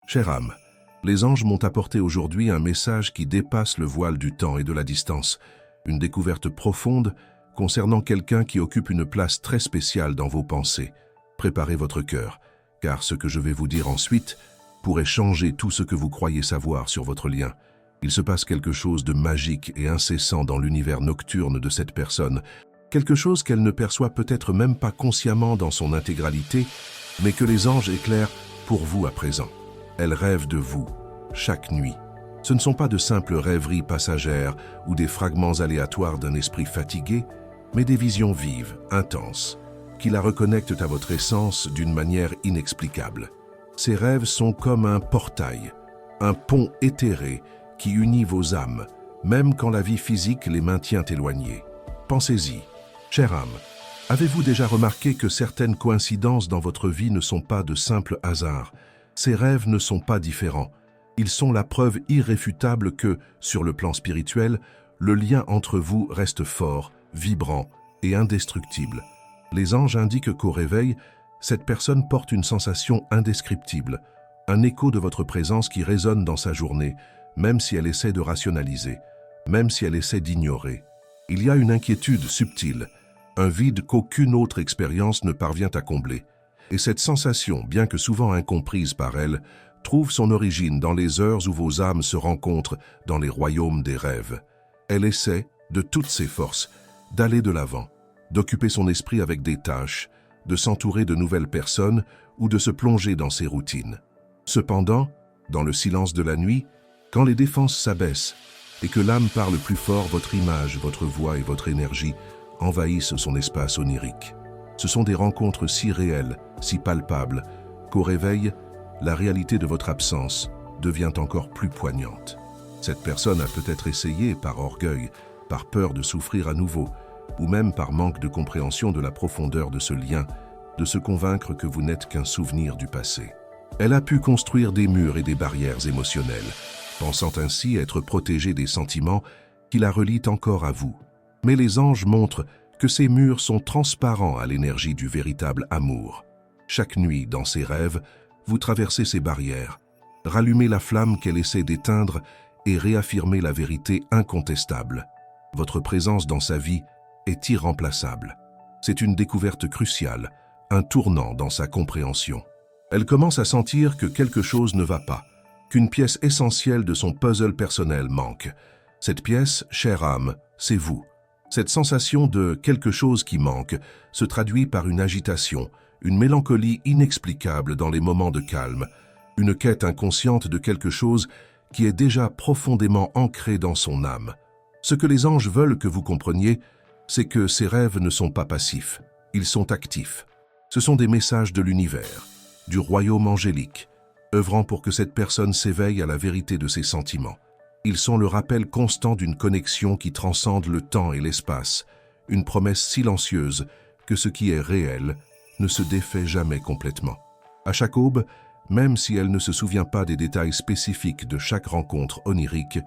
Chère âme, les anges m'ont apporté aujourd'hui un message qui dépasse le voile du temps et de la distance, une découverte profonde concernant quelqu'un qui occupe une place très spéciale dans vos pensées. Préparez votre cœur, car ce que je vais vous dire ensuite pourrait changer tout ce que vous croyez savoir sur votre lien. Il se passe quelque chose de magique et incessant dans l'univers nocturne de cette personne, quelque chose qu'elle ne perçoit peut-être même pas consciemment dans son intégralité, mais que les anges éclairent pour vous à présent. Elle rêve de vous, chaque nuit. Ce ne sont pas de simples rêveries passagères ou des fragments aléatoires d'un esprit fatigué, mais des visions vives, intenses, qui la reconnectent à votre essence d'une manière inexplicable. Ces rêves sont comme un portail, un pont éthéré qui unit vos âmes, même quand la vie physique les maintient éloignées. Pensez-y, chère âme, avez-vous déjà remarqué que certaines coïncidences dans votre vie ne sont pas de simples hasards? Ces rêves ne sont pas différents. Ils sont la preuve irréfutable que, sur le plan spirituel, le lien entre vous reste fort, vibrant et indestructible. Les anges indiquent qu'au réveil, cette personne porte une sensation indescriptible, un écho de votre présence qui résonne dans sa journée, même si elle essaie de rationaliser, même si elle essaie d'ignorer. Il y a une inquiétude subtile, un vide qu'aucune autre expérience ne parvient à combler. Et cette sensation, bien que souvent incomprise par elle, trouve son origine dans les heures où vos âmes se rencontrent dans les royaumes des rêves. Elle essaie, de toutes ses forces, d'aller de l'avant, d'occuper son esprit avec des tâches, de s'entourer de nouvelles personnes ou de se plonger dans ses routines. Cependant, dans le silence de la nuit, quand les défenses s'abaissent et que l'âme parle plus fort, votre image, votre voix et votre énergie envahissent son espace onirique. Ce sont des rencontres si réelles, si palpables, qu'au réveil, la réalité de votre absence devient encore plus poignante. Cette personne a peut-être essayé, par orgueil, par peur de souffrir à nouveau, ou même par manque de compréhension de la profondeur de ce lien, de se convaincre que vous n'êtes qu'un souvenir du passé. Elle a pu construire des murs et des barrières émotionnelles, pensant ainsi être protégée des sentiments qui la relient encore à vous. Mais les anges montrent que ces murs sont transparents à l'énergie du véritable amour. Chaque nuit, dans ses rêves, vous traversez ces barrières, rallumez la flamme qu'elle essaie d'éteindre et réaffirmez la vérité incontestable. Votre présence dans sa vie est irremplaçable. C'est une découverte cruciale, un tournant dans sa compréhension. Elle commence à sentir que quelque chose ne va pas, qu'une pièce essentielle de son puzzle personnel manque. Cette pièce, chère âme, c'est vous. Cette sensation de quelque chose qui manque se traduit par une agitation, une mélancolie inexplicable dans les moments de calme, une quête inconsciente de quelque chose qui est déjà profondément ancré dans son âme. Ce que les anges veulent que vous compreniez, c'est que ces rêves ne sont pas passifs, ils sont actifs. Ce sont des messages de l'univers, du royaume angélique, œuvrant pour que cette personne s'éveille à la vérité de ses sentiments. Ils sont le rappel constant d'une connexion qui transcende le temps et l'espace, une promesse silencieuse que ce qui est réel ne se défait jamais complètement. À chaque aube, même si elle ne se souvient pas des détails spécifiques de chaque rencontre onirique,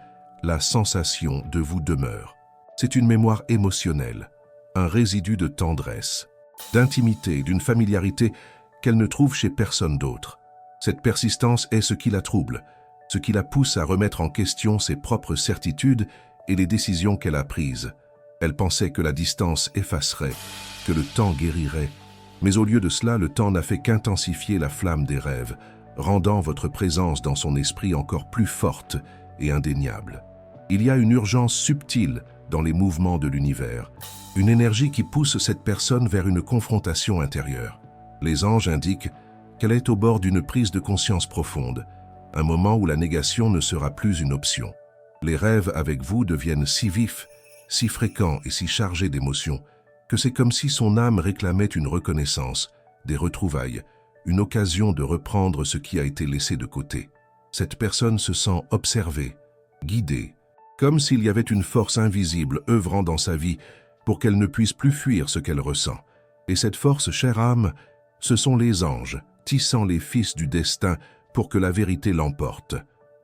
la sensation de vous demeure. C'est une mémoire émotionnelle, un résidu de tendresse, d'intimité, d'une familiarité qu'elle ne trouve chez personne d'autre. Cette persistance est ce qui la trouble, ce qui la pousse à remettre en question ses propres certitudes et les décisions qu'elle a prises. Elle pensait que la distance effacerait, que le temps guérirait, mais au lieu de cela, le temps n'a fait qu'intensifier la flamme des rêves, rendant votre présence dans son esprit encore plus forte et indéniable. Il y a une urgence subtile dans les mouvements de l'univers, une énergie qui pousse cette personne vers une confrontation intérieure. Les anges indiquent qu'elle est au bord d'une prise de conscience profonde, un moment où la négation ne sera plus une option. Les rêves avec vous deviennent si vifs, si fréquents et si chargés d'émotions, que c'est comme si son âme réclamait une reconnaissance, des retrouvailles, une occasion de reprendre ce qui a été laissé de côté. Cette personne se sent observée, guidée, comme s'il y avait une force invisible œuvrant dans sa vie pour qu'elle ne puisse plus fuir ce qu'elle ressent. Et cette force, chère âme, ce sont les anges, tissant les fils du destin pour que la vérité l'emporte.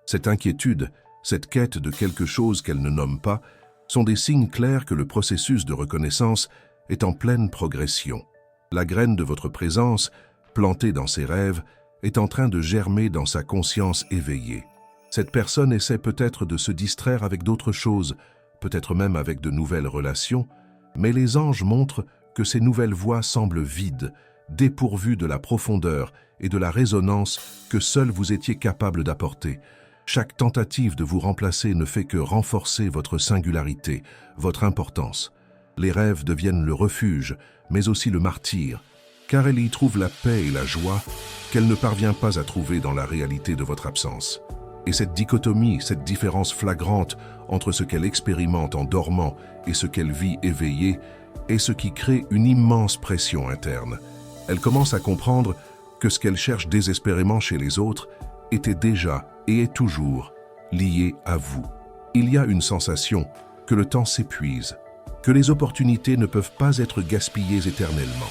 Cette inquiétude, cette quête de quelque chose qu'elle ne nomme pas, sont des signes clairs que le processus de reconnaissance est en pleine progression. La graine de votre présence, plantée dans ses rêves, est en train de germer dans sa conscience éveillée. Cette personne essaie peut-être de se distraire avec d'autres choses, peut-être même avec de nouvelles relations, mais les anges montrent que ces nouvelles voies semblent vides, dépourvues de la profondeur et de la résonance que seul vous étiez capable d'apporter. Chaque tentative de vous remplacer ne fait que renforcer votre singularité, votre importance. Les rêves deviennent le refuge, mais aussi le martyr, car elle y trouve la paix et la joie qu'elle ne parvient pas à trouver dans la réalité de votre absence. Et cette dichotomie, cette différence flagrante entre ce qu'elle expérimente en dormant et ce qu'elle vit éveillée, est ce qui crée une immense pression interne. Elle commence à comprendre que ce qu'elle cherche désespérément chez les autres était déjà et est toujours lié à vous. Il y a une sensation que le temps s'épuise, que les opportunités ne peuvent pas être gaspillées éternellement.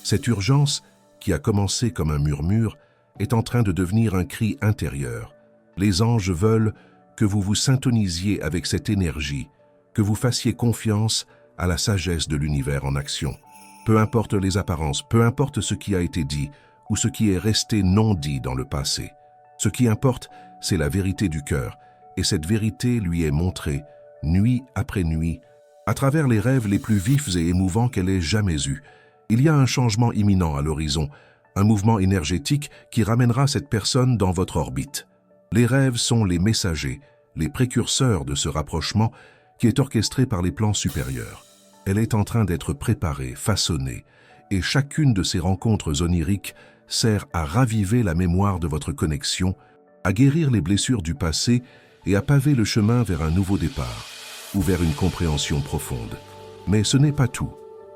Cette urgence, qui a commencé comme un murmure, est en train de devenir un cri intérieur. Les anges veulent que vous vous syntonisiez avec cette énergie, que vous fassiez confiance à la sagesse de l'univers en action. Peu importe les apparences, peu importe ce qui a été dit ou ce qui est resté non dit dans le passé. Ce qui importe, c'est la vérité du cœur, et cette vérité lui est montrée, nuit après nuit, à travers les rêves les plus vifs et émouvants qu'elle ait jamais eus. Il y a un changement imminent à l'horizon, un mouvement énergétique qui ramènera cette personne dans votre orbite. Les rêves sont les messagers, les précurseurs de ce rapprochement qui est orchestré par les plans supérieurs. Elle est en train d'être préparée, façonnée, et chacune de ces rencontres oniriques sert à raviver la mémoire de votre connexion, à guérir les blessures du passé et à paver le chemin vers un nouveau départ, ou vers une compréhension profonde. Mais ce n'est pas tout.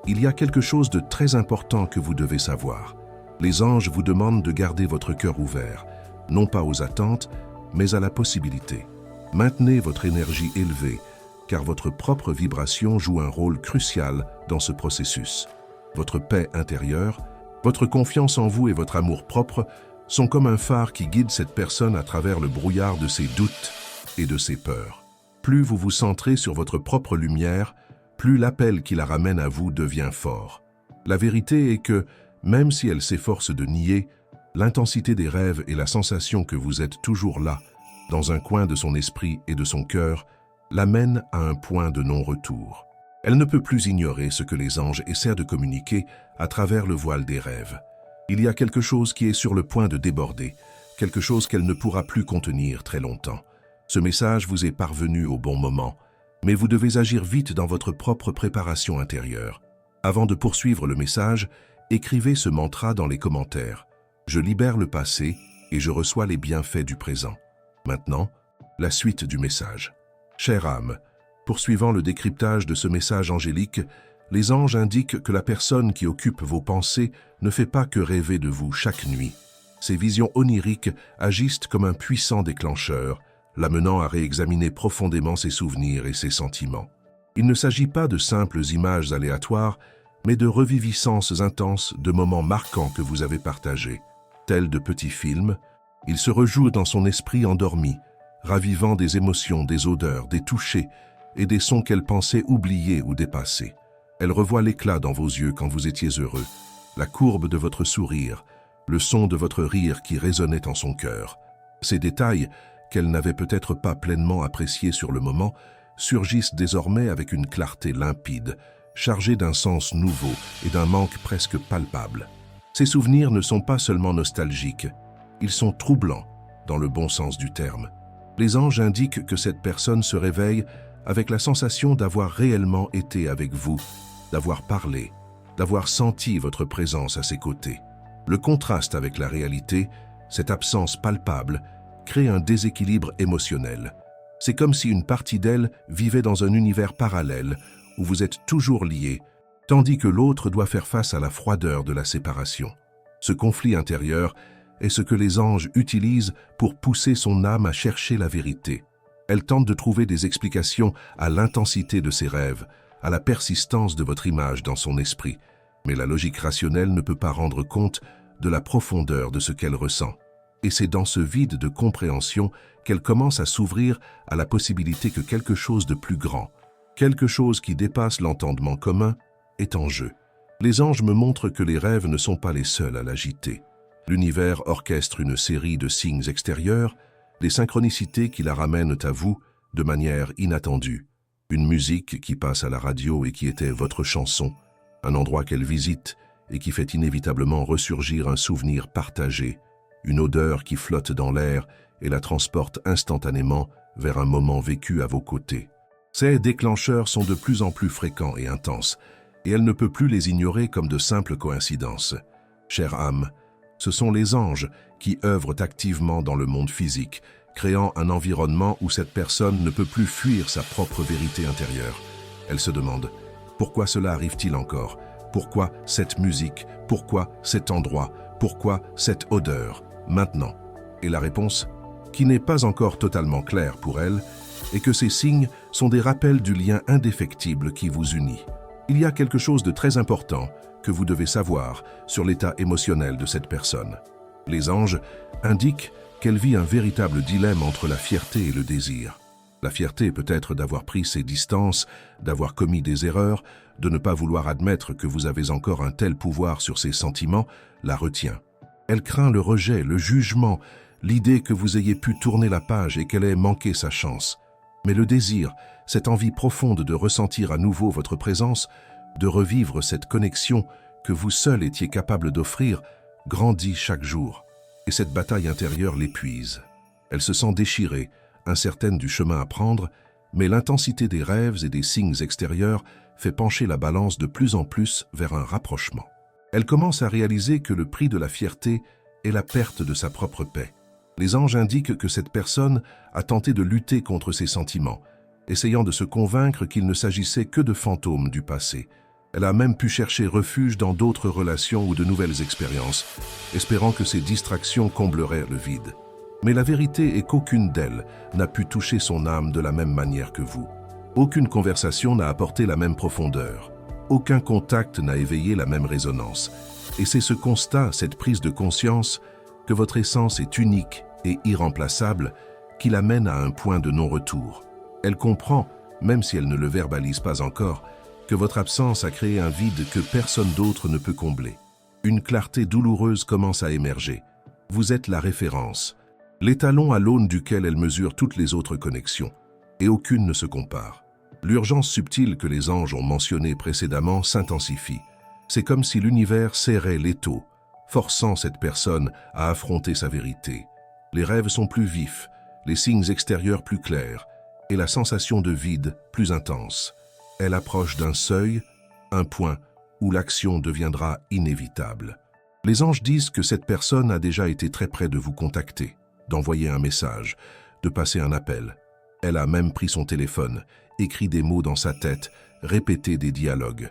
Il y a quelque chose de très important que vous devez savoir. Les anges vous demandent de garder votre cœur ouvert, non pas aux attentes, mais à la possibilité. Maintenez votre énergie élevée, car votre propre vibration joue un rôle crucial dans ce processus. Votre paix intérieure, votre confiance en vous et votre amour-propre sont comme un phare qui guide cette personne à travers le brouillard de ses doutes et de ses peurs. Plus vous vous centrez sur votre propre lumière, plus l'appel qui la ramène à vous devient fort. La vérité est que, même si elle s'efforce de nier, l'intensité des rêves et la sensation que vous êtes toujours là, dans un coin de son esprit et de son cœur, l'amènent à un point de non-retour. Elle ne peut plus ignorer ce que les anges essaient de communiquer à travers le voile des rêves. Il y a quelque chose qui est sur le point de déborder, quelque chose qu'elle ne pourra plus contenir très longtemps. Ce message vous est parvenu au bon moment, mais vous devez agir vite dans votre propre préparation intérieure. Avant de poursuivre le message, écrivez ce mantra dans les commentaires. Je libère le passé et je reçois les bienfaits du présent. Maintenant, la suite du message. Chère âme, poursuivant le décryptage de ce message angélique, les anges indiquent que la personne qui occupe vos pensées ne fait pas que rêver de vous chaque nuit. Ces visions oniriques agissent comme un puissant déclencheur, l'amenant à réexaminer profondément ses souvenirs et ses sentiments. Il ne s'agit pas de simples images aléatoires, mais de reviviscences intenses de moments marquants que vous avez partagés. Tels de petits films, il se rejoue dans son esprit endormi, ravivant des émotions, des odeurs, des touchés et des sons qu'elle pensait oubliés ou dépassés. Elle revoit l'éclat dans vos yeux quand vous étiez heureux, la courbe de votre sourire, le son de votre rire qui résonnait en son cœur. Ces détails, qu'elle n'avait peut-être pas pleinement appréciés sur le moment, surgissent désormais avec une clarté limpide, chargée d'un sens nouveau et d'un manque presque palpable. Ces souvenirs ne sont pas seulement nostalgiques, ils sont troublants, dans le bon sens du terme. Les anges indiquent que cette personne se réveille avec la sensation d'avoir réellement été avec vous, d'avoir parlé, d'avoir senti votre présence à ses côtés. Le contraste avec la réalité, cette absence palpable, crée un déséquilibre émotionnel. C'est comme si une partie d'elle vivait dans un univers parallèle où vous êtes toujours liés, tandis que l'autre doit faire face à la froideur de la séparation. Ce conflit intérieur est ce que les anges utilisent pour pousser son âme à chercher la vérité. Elle tente de trouver des explications à l'intensité de ses rêves, à la persistance de votre image dans son esprit, mais la logique rationnelle ne peut pas rendre compte de la profondeur de ce qu'elle ressent. Et c'est dans ce vide de compréhension qu'elle commence à s'ouvrir à la possibilité que quelque chose de plus grand, quelque chose qui dépasse l'entendement commun, est en jeu. Les anges me montrent que les rêves ne sont pas les seuls à l'agiter. L'univers orchestre une série de signes extérieurs, des synchronicités qui la ramènent à vous de manière inattendue. Une musique qui passe à la radio et qui était votre chanson, un endroit qu'elle visite et qui fait inévitablement ressurgir un souvenir partagé, une odeur qui flotte dans l'air et la transporte instantanément vers un moment vécu à vos côtés. Ces déclencheurs sont de plus en plus fréquents et intenses, et elle ne peut plus les ignorer comme de simples coïncidences. Chère âme, ce sont les anges qui œuvrent activement dans le monde physique, créant un environnement où cette personne ne peut plus fuir sa propre vérité intérieure. Elle se demande, pourquoi cela arrive-t-il encore? Pourquoi cette musique? Pourquoi cet endroit? Pourquoi cette odeur? Maintenant. Et la réponse, qui n'est pas encore totalement claire pour elle, est que ces signes sont des rappels du lien indéfectible qui vous unit. Il y a quelque chose de très important que vous devez savoir sur l'état émotionnel de cette personne. Les anges indiquent qu'elle vit un véritable dilemme entre la fierté et le désir. La fierté peut-être d'avoir pris ses distances, d'avoir commis des erreurs, de ne pas vouloir admettre que vous avez encore un tel pouvoir sur ses sentiments, la retient. Elle craint le rejet, le jugement, l'idée que vous ayez pu tourner la page et qu'elle ait manqué sa chance. Mais le désir, cette envie profonde de ressentir à nouveau votre présence, de revivre cette connexion que vous seul étiez capable d'offrir, grandit chaque jour. Et cette bataille intérieure l'épuise. Elle se sent déchirée, incertaine du chemin à prendre, mais l'intensité des rêves et des signes extérieurs fait pencher la balance de plus en plus vers un rapprochement. Elle commence à réaliser que le prix de la fierté est la perte de sa propre paix. Les anges indiquent que cette personne a tenté de lutter contre ses sentiments, essayant de se convaincre qu'il ne s'agissait que de fantômes du passé. Elle a même pu chercher refuge dans d'autres relations ou de nouvelles expériences, espérant que ces distractions combleraient le vide. Mais la vérité est qu'aucune d'elles n'a pu toucher son âme de la même manière que vous. Aucune conversation n'a apporté la même profondeur. Aucun contact n'a éveillé la même résonance. Et c'est ce constat, cette prise de conscience, que votre essence est unique et irremplaçable, qui l'amène à un point de non-retour. Elle comprend, même si elle ne le verbalise pas encore, que votre absence a créé un vide que personne d'autre ne peut combler. Une clarté douloureuse commence à émerger. Vous êtes la référence, l'étalon à l'aune duquel elle mesure toutes les autres connexions, et aucune ne se compare. L'urgence subtile que les anges ont mentionnée précédemment s'intensifie. C'est comme si l'univers serrait l'étau, forçant cette personne à affronter sa vérité. Les rêves sont plus vifs, les signes extérieurs plus clairs, et la sensation de vide plus intense. Elle approche d'un seuil, un point où l'action deviendra inévitable. Les anges disent que cette personne a déjà été très près de vous contacter, d'envoyer un message, de passer un appel. Elle a même pris son téléphone, écrit des mots dans sa tête, répété des dialogues.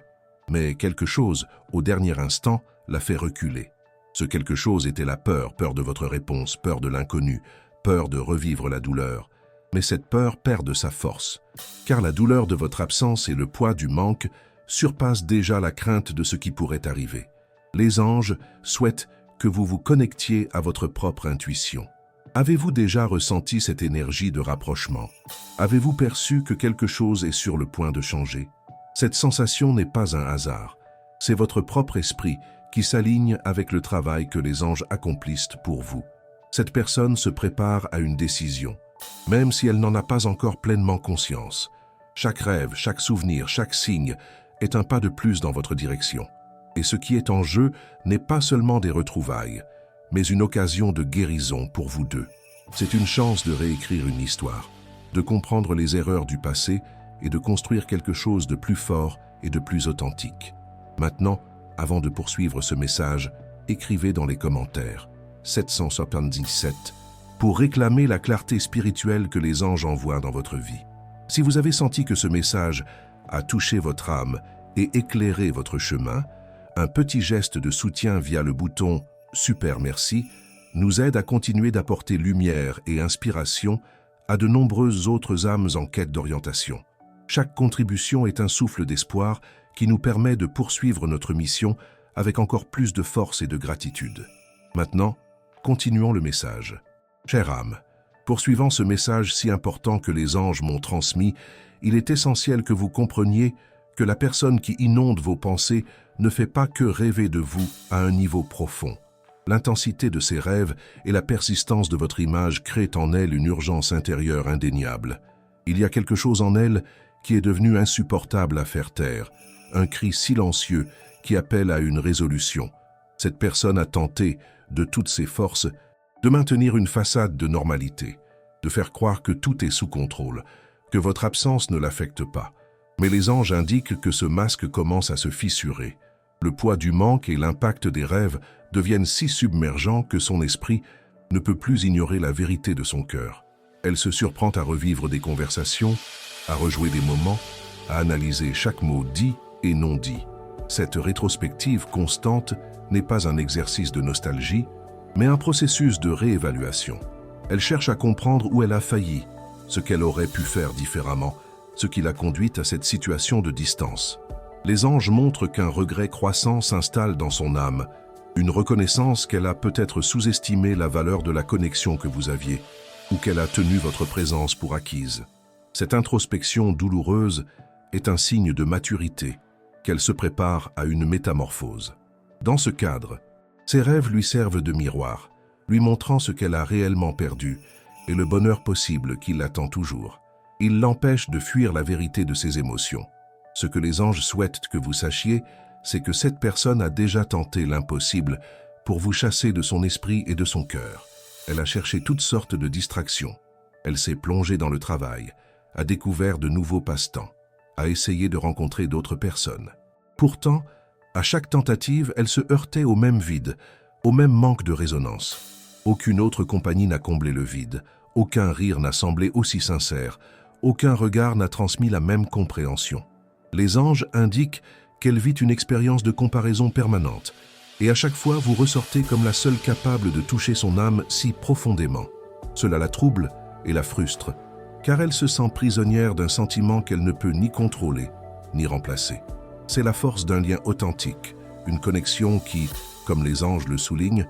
Mais quelque chose, au dernier instant, l'a fait reculer. Ce quelque chose était la peur, peur de votre réponse, peur de l'inconnu, peur de revivre la douleur. Mais cette peur perd de sa force, car la douleur de votre absence et le poids du manque surpassent déjà la crainte de ce qui pourrait arriver. Les anges souhaitent que vous vous connectiez à votre propre intuition. Avez-vous déjà ressenti cette énergie de rapprochement? Avez-vous perçu que quelque chose est sur le point de changer? Cette sensation n'est pas un hasard. C'est votre propre esprit qui s'aligne avec le travail que les anges accomplissent pour vous. Cette personne se prépare à une décision, même si elle n'en a pas encore pleinement conscience. Chaque rêve, chaque souvenir, chaque signe est un pas de plus dans votre direction. Et ce qui est en jeu n'est pas seulement des retrouvailles, mais une occasion de guérison pour vous deux. C'est une chance de réécrire une histoire, de comprendre les erreurs du passé et de construire quelque chose de plus fort et de plus authentique. Maintenant, avant de poursuivre ce message, écrivez dans les commentaires 777 pour réclamer la clarté spirituelle que les anges envoient dans votre vie. Si vous avez senti que ce message a touché votre âme et éclairé votre chemin, un petit geste de soutien via le bouton « Super merci » nous aide à continuer d'apporter lumière et inspiration à de nombreuses autres âmes en quête d'orientation. Chaque contribution est un souffle d'espoir qui nous permet de poursuivre notre mission avec encore plus de force et de gratitude. Maintenant, continuons le message. Chère âme, poursuivant ce message si important que les anges m'ont transmis, il est essentiel que vous compreniez que la personne qui inonde vos pensées ne fait pas que rêver de vous à un niveau profond. l'intensité de ses rêves et la persistance de votre image créent en elle une urgence intérieure indéniable. Il y a quelque chose en elle qui est devenu insupportable à faire taire, un cri silencieux qui appelle à une résolution. Cette personne a tenté, de toutes ses forces, de maintenir une façade de normalité, de faire croire que tout est sous contrôle, que votre absence ne l'affecte pas. Mais les anges indiquent que ce masque commence à se fissurer. Le poids du manque et l'impact des rêves deviennent si submergents que son esprit ne peut plus ignorer la vérité de son cœur. Elle se surprend à revivre des conversations, à rejouer des moments, à analyser chaque mot dit et non dit. Cette rétrospective constante n'est pas un exercice de nostalgie, mais un processus de réévaluation. Elle cherche à comprendre où elle a failli, ce qu'elle aurait pu faire différemment, ce qui l'a conduite à cette situation de distance. Les anges montrent qu'un regret croissant s'installe dans son âme, une reconnaissance qu'elle a peut-être sous-estimé la valeur de la connexion que vous aviez, ou qu'elle a tenu votre présence pour acquise. Cette introspection douloureuse est un signe de maturité, qu'elle se prépare à une métamorphose. Dans ce cadre, ses rêves lui servent de miroir, lui montrant ce qu'elle a réellement perdu et le bonheur possible qui l'attend toujours. Ils l'empêchent de fuir la vérité de ses émotions. Ce que les anges souhaitent que vous sachiez, c'est que cette personne a déjà tenté l'impossible pour vous chasser de son esprit et de son cœur. Elle a cherché toutes sortes de distractions. Elle s'est plongée dans le travail, a découvert de nouveaux passe-temps, a essayé de rencontrer d'autres personnes. Pourtant, à chaque tentative, elle se heurtait au même vide, au même manque de résonance. Aucune autre compagnie n'a comblé le vide, aucun rire n'a semblé aussi sincère, aucun regard n'a transmis la même compréhension. Les anges indiquent qu'elle vit une expérience de comparaison permanente, et à chaque fois vous ressortez comme la seule capable de toucher son âme si profondément. Cela la trouble et la frustre, car elle se sent prisonnière d'un sentiment qu'elle ne peut ni contrôler, ni remplacer. C'est la force d'un lien authentique, une connexion qui, comme les anges le soulignent,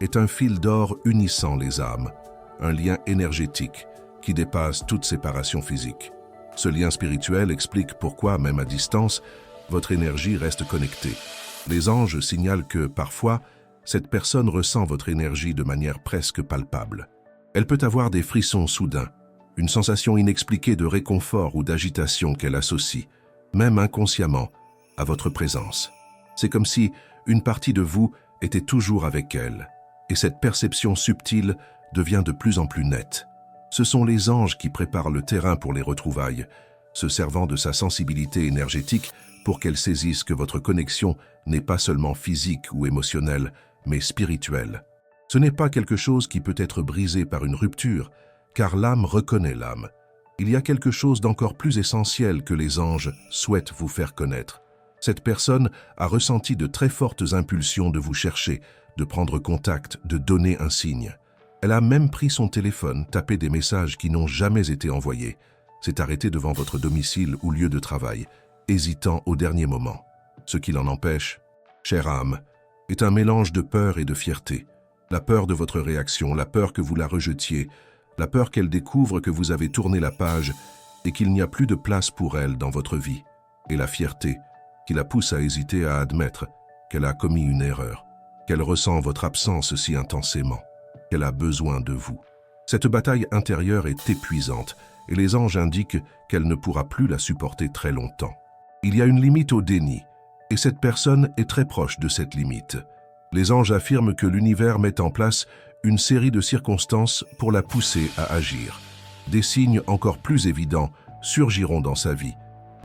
est un fil d'or unissant les âmes, un lien énergétique qui dépasse toute séparation physique. Ce lien spirituel explique pourquoi, même à distance, votre énergie reste connectée. Les anges signalent que, parfois, cette personne ressent votre énergie de manière presque palpable. Elle peut avoir des frissons soudains, une sensation inexpliquée de réconfort ou d'agitation qu'elle associe, même inconsciemment, à votre présence. C'est comme si une partie de vous était toujours avec elle, et cette perception subtile devient de plus en plus nette. Ce sont les anges qui préparent le terrain pour les retrouvailles, se servant de sa sensibilité énergétique pour qu'elle saisisse que votre connexion n'est pas seulement physique ou émotionnelle, mais spirituelle. Ce n'est pas quelque chose qui peut être brisé par une rupture, car l'âme reconnaît l'âme. Il y a quelque chose d'encore plus essentiel que les anges souhaitent vous faire connaître. Cette personne a ressenti de très fortes impulsions de vous chercher, de prendre contact, de donner un signe. Elle a même pris son téléphone, tapé des messages qui n'ont jamais été envoyés, s'est arrêtée devant votre domicile ou lieu de travail, hésitant au dernier moment. Ce qui l'en empêche, chère âme, est un mélange de peur et de fierté. La peur de votre réaction, la peur que vous la rejetiez, la peur qu'elle découvre que vous avez tourné la page et qu'il n'y a plus de place pour elle dans votre vie, et la fierté qui la pousse à hésiter à admettre qu'elle a commis une erreur, qu'elle ressent votre absence si intensément, qu'elle a besoin de vous. Cette bataille intérieure est épuisante et les anges indiquent qu'elle ne pourra plus la supporter très longtemps. Il y a une limite au déni et cette personne est très proche de cette limite. Les anges affirment que l'univers met en place une série de circonstances pour la pousser à agir. Des signes encore plus évidents surgiront dans sa vie,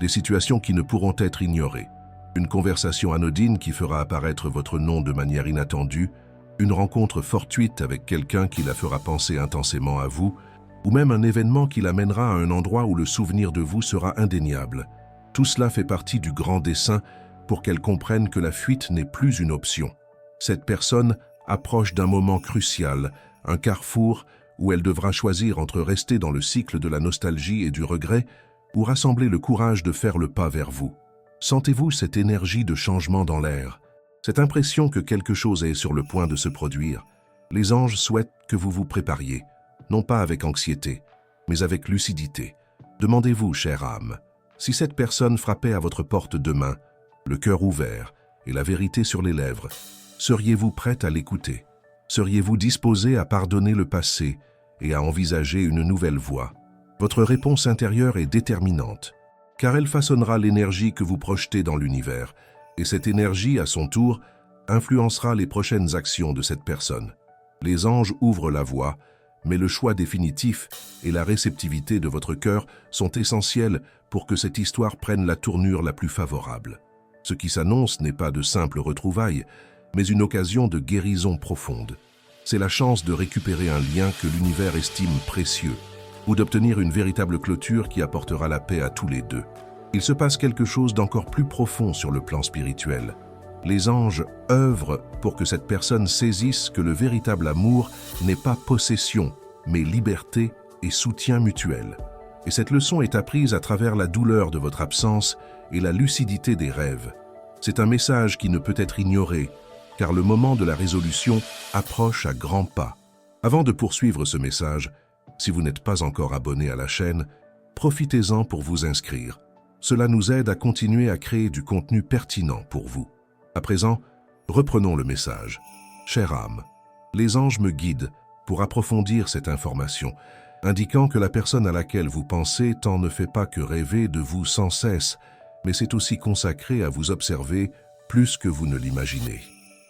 des situations qui ne pourront être ignorées. Une conversation anodine qui fera apparaître votre nom de manière inattendue, une rencontre fortuite avec quelqu'un qui la fera penser intensément à vous, ou même un événement qui l'amènera à un endroit où le souvenir de vous sera indéniable. Tout cela fait partie du grand dessein pour qu'elle comprenne que la fuite n'est plus une option. Cette personne approche d'un moment crucial, un carrefour où elle devra choisir entre rester dans le cycle de la nostalgie et du regret ou rassembler le courage de faire le pas vers vous. Sentez-vous cette énergie de changement dans l'air, cette impression que quelque chose est sur le point de se produire? Les anges souhaitent que vous vous prépariez, non pas avec anxiété, mais avec lucidité. Demandez-vous, chère âme, si cette personne frappait à votre porte demain, le cœur ouvert et la vérité sur les lèvres, seriez-vous prête à l'écouter? Seriez-vous disposé à pardonner le passé et à envisager une nouvelle voie? Votre réponse intérieure est déterminante, car elle façonnera l'énergie que vous projetez dans l'univers, et cette énergie, à son tour, influencera les prochaines actions de cette personne. Les anges ouvrent la voie, mais le choix définitif et la réceptivité de votre cœur sont essentiels pour que cette histoire prenne la tournure la plus favorable. Ce qui s'annonce n'est pas de simples retrouvailles, mais une occasion de guérison profonde. C'est la chance de récupérer un lien que l'univers estime précieux, ou d'obtenir une véritable clôture qui apportera la paix à tous les deux. Il se passe quelque chose d'encore plus profond sur le plan spirituel. Les anges œuvrent pour que cette personne saisisse que le véritable amour n'est pas possession, mais liberté et soutien mutuel. Et cette leçon est apprise à travers la douleur de votre absence et la lucidité des rêves. C'est un message qui ne peut être ignoré, car le moment de la résolution approche à grands pas. Avant de poursuivre ce message, si vous n'êtes pas encore abonné à la chaîne, profitez-en pour vous inscrire. Cela nous aide à continuer à créer du contenu pertinent pour vous. À présent, reprenons le message. Chère âme, les anges me guident pour approfondir cette information, indiquant que la personne à laquelle vous pensez tant ne fait pas que rêver de vous sans cesse, mais c'est aussi consacré à vous observer plus que vous ne l'imaginez.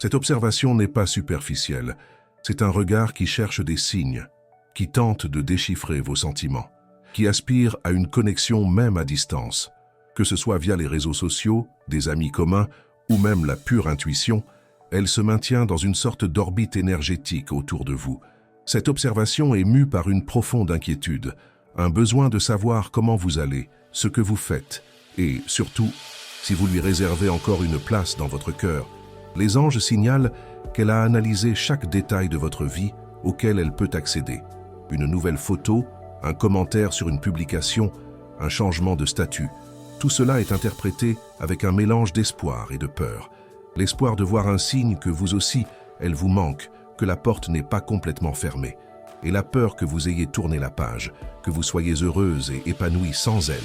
Cette observation n'est pas superficielle, c'est un regard qui cherche des signes, qui tente de déchiffrer vos sentiments, qui aspire à une connexion même à distance, que ce soit via les réseaux sociaux, des amis communs ou même la pure intuition, elle se maintient dans une sorte d'orbite énergétique autour de vous. Cette observation est mue par une profonde inquiétude, un besoin de savoir comment vous allez, ce que vous faites, et surtout, si vous lui réservez encore une place dans votre cœur. Les anges signalent qu'elle a analysé chaque détail de votre vie auquel elle peut accéder. Une nouvelle photo, un commentaire sur une publication, un changement de statut. Tout cela est interprété avec un mélange d'espoir et de peur. L'espoir de voir un signe que vous aussi, elle vous manque, que la porte n'est pas complètement fermée. Et la peur que vous ayez tourné la page, que vous soyez heureuse et épanouie sans elle.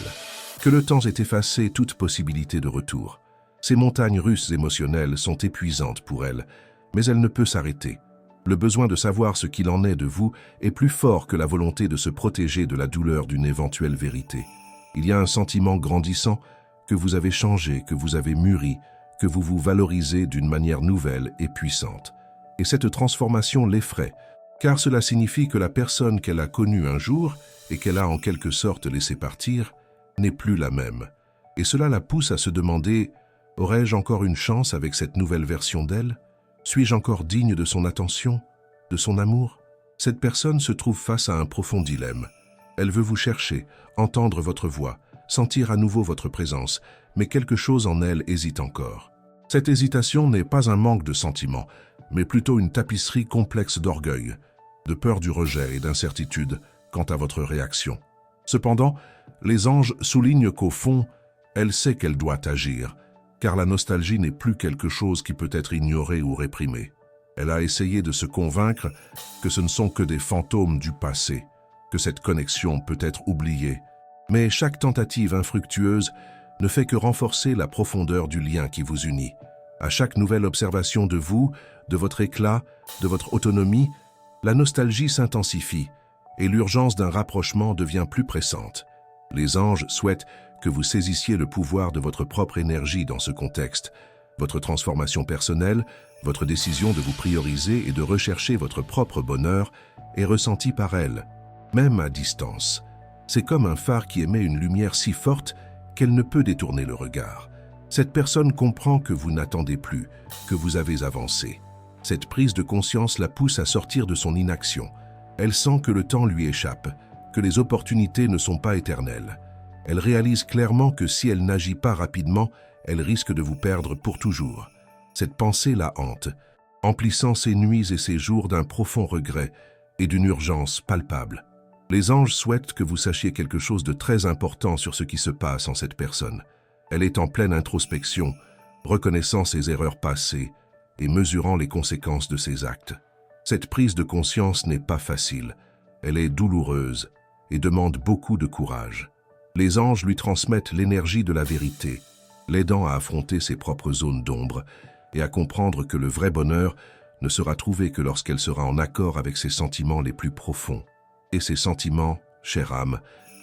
Que le temps ait effacé toute possibilité de retour. Ces montagnes russes émotionnelles sont épuisantes pour elle, mais elle ne peut s'arrêter. Le besoin de savoir ce qu'il en est de vous est plus fort que la volonté de se protéger de la douleur d'une éventuelle vérité. Il y a un sentiment grandissant que vous avez changé, que vous avez mûri, que vous vous valorisez d'une manière nouvelle et puissante. Et cette transformation l'effraie, car cela signifie que la personne qu'elle a connue un jour et qu'elle a en quelque sorte laissé partir n'est plus la même. Et cela la pousse à se demander « Aurais-je encore une chance avec cette nouvelle version d'elle? Suis-je encore digne de son attention, de son amour ?» Cette personne se trouve face à un profond dilemme. Elle veut vous chercher, entendre votre voix, sentir à nouveau votre présence, mais quelque chose en elle hésite encore. Cette hésitation n'est pas un manque de sentiments, mais plutôt une tapisserie complexe d'orgueil, de peur du rejet et d'incertitude quant à votre réaction. Cependant, les anges soulignent qu'au fond, elle sait qu'elle doit agir, car la nostalgie n'est plus quelque chose qui peut être ignoré ou réprimé. Elle a essayé de se convaincre que ce ne sont que des fantômes du passé, que cette connexion peut être oubliée. Mais chaque tentative infructueuse ne fait que renforcer la profondeur du lien qui vous unit. À chaque nouvelle observation de vous, de votre éclat, de votre autonomie, la nostalgie s'intensifie et l'urgence d'un rapprochement devient plus pressante. Les anges souhaitent que vous saisissiez le pouvoir de votre propre énergie dans ce contexte. Votre transformation personnelle, votre décision de vous prioriser et de rechercher votre propre bonheur est ressentie par elle, même à distance. C'est comme un phare qui émet une lumière si forte qu'elle ne peut détourner le regard. Cette personne comprend que vous n'attendez plus, que vous avez avancé. Cette prise de conscience la pousse à sortir de son inaction. Elle sent que le temps lui échappe, que les opportunités ne sont pas éternelles. Elle réalise clairement que si elle n'agit pas rapidement, elle risque de vous perdre pour toujours. Cette pensée la hante, emplissant ses nuits et ses jours d'un profond regret et d'une urgence palpable. Les anges souhaitent que vous sachiez quelque chose de très important sur ce qui se passe en cette personne. Elle est en pleine introspection, reconnaissant ses erreurs passées et mesurant les conséquences de ses actes. Cette prise de conscience n'est pas facile, elle est douloureuse et demande beaucoup de courage. Les anges lui transmettent l'énergie de la vérité, l'aidant à affronter ses propres zones d'ombre et à comprendre que le vrai bonheur ne sera trouvée que lorsqu'elle sera en accord avec ses sentiments les plus profonds. Et ces sentiments, chère âme,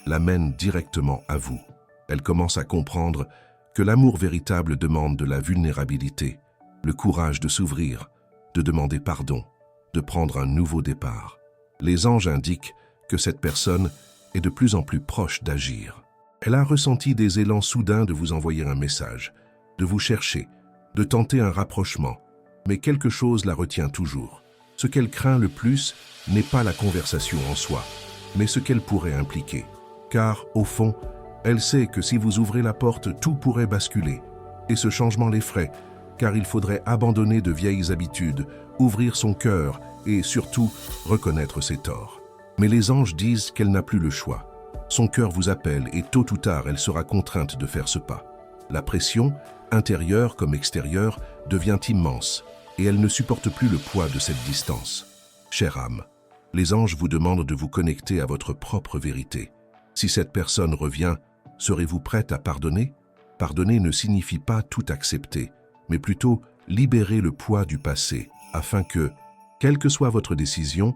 l'amènent directement à vous. Elle commence à comprendre que l'amour véritable demande de la vulnérabilité, le courage de s'ouvrir, de demander pardon, de prendre un nouveau départ. Les anges indiquent que cette personne est de plus en plus proche d'agir. Elle a ressenti des élans soudains de vous envoyer un message, de vous chercher, de tenter un rapprochement, mais quelque chose la retient toujours. Ce qu'elle craint le plus n'est pas la conversation en soi, mais ce qu'elle pourrait impliquer. Car, au fond, elle sait que si vous ouvrez la porte, tout pourrait basculer. Et ce changement l'effraie, car il faudrait abandonner de vieilles habitudes, ouvrir son cœur et, surtout, reconnaître ses torts. Mais les anges disent qu'elle n'a plus le choix. Son cœur vous appelle et tôt ou tard, elle sera contrainte de faire ce pas. La pression, intérieure comme extérieure, devient immense et elle ne supporte plus le poids de cette distance. Chère âme, les anges vous demandent de vous connecter à votre propre vérité. Si cette personne revient, serez-vous prête à pardonner? Pardonner ne signifie pas tout accepter, mais plutôt libérer le poids du passé, afin que, quelle que soit votre décision,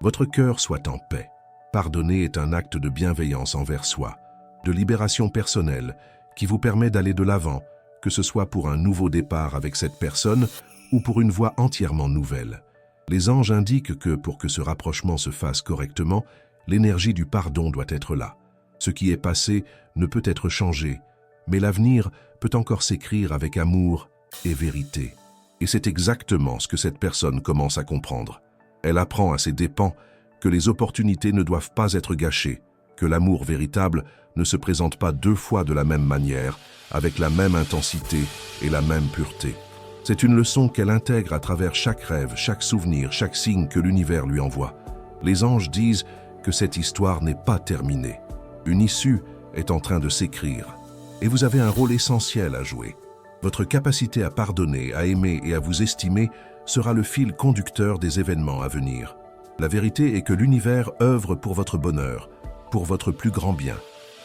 votre cœur soit en paix. Pardonner est un acte de bienveillance envers soi, de libération personnelle, qui vous permet d'aller de l'avant, que ce soit pour un nouveau départ avec cette personne ou pour une voie entièrement nouvelle. Les anges indiquent que pour que ce rapprochement se fasse correctement, l'énergie du pardon doit être là. Ce qui est passé ne peut être changé, mais l'avenir peut encore s'écrire avec amour et vérité. Et c'est exactement ce que cette personne commence à comprendre. Elle apprend à ses dépens que les opportunités ne doivent pas être gâchées, que l'amour véritable ne se présente pas deux fois de la même manière, avec la même intensité et la même pureté. C'est une leçon qu'elle intègre à travers chaque rêve, chaque souvenir, chaque signe que l'univers lui envoie. Les anges disent que cette histoire n'est pas terminée. Une issue est en train de s'écrire, et vous avez un rôle essentiel à jouer. Votre capacité à pardonner, à aimer et à vous estimer sera le fil conducteur des événements à venir. La vérité est que l'univers œuvre pour votre bonheur, pour votre plus grand bien.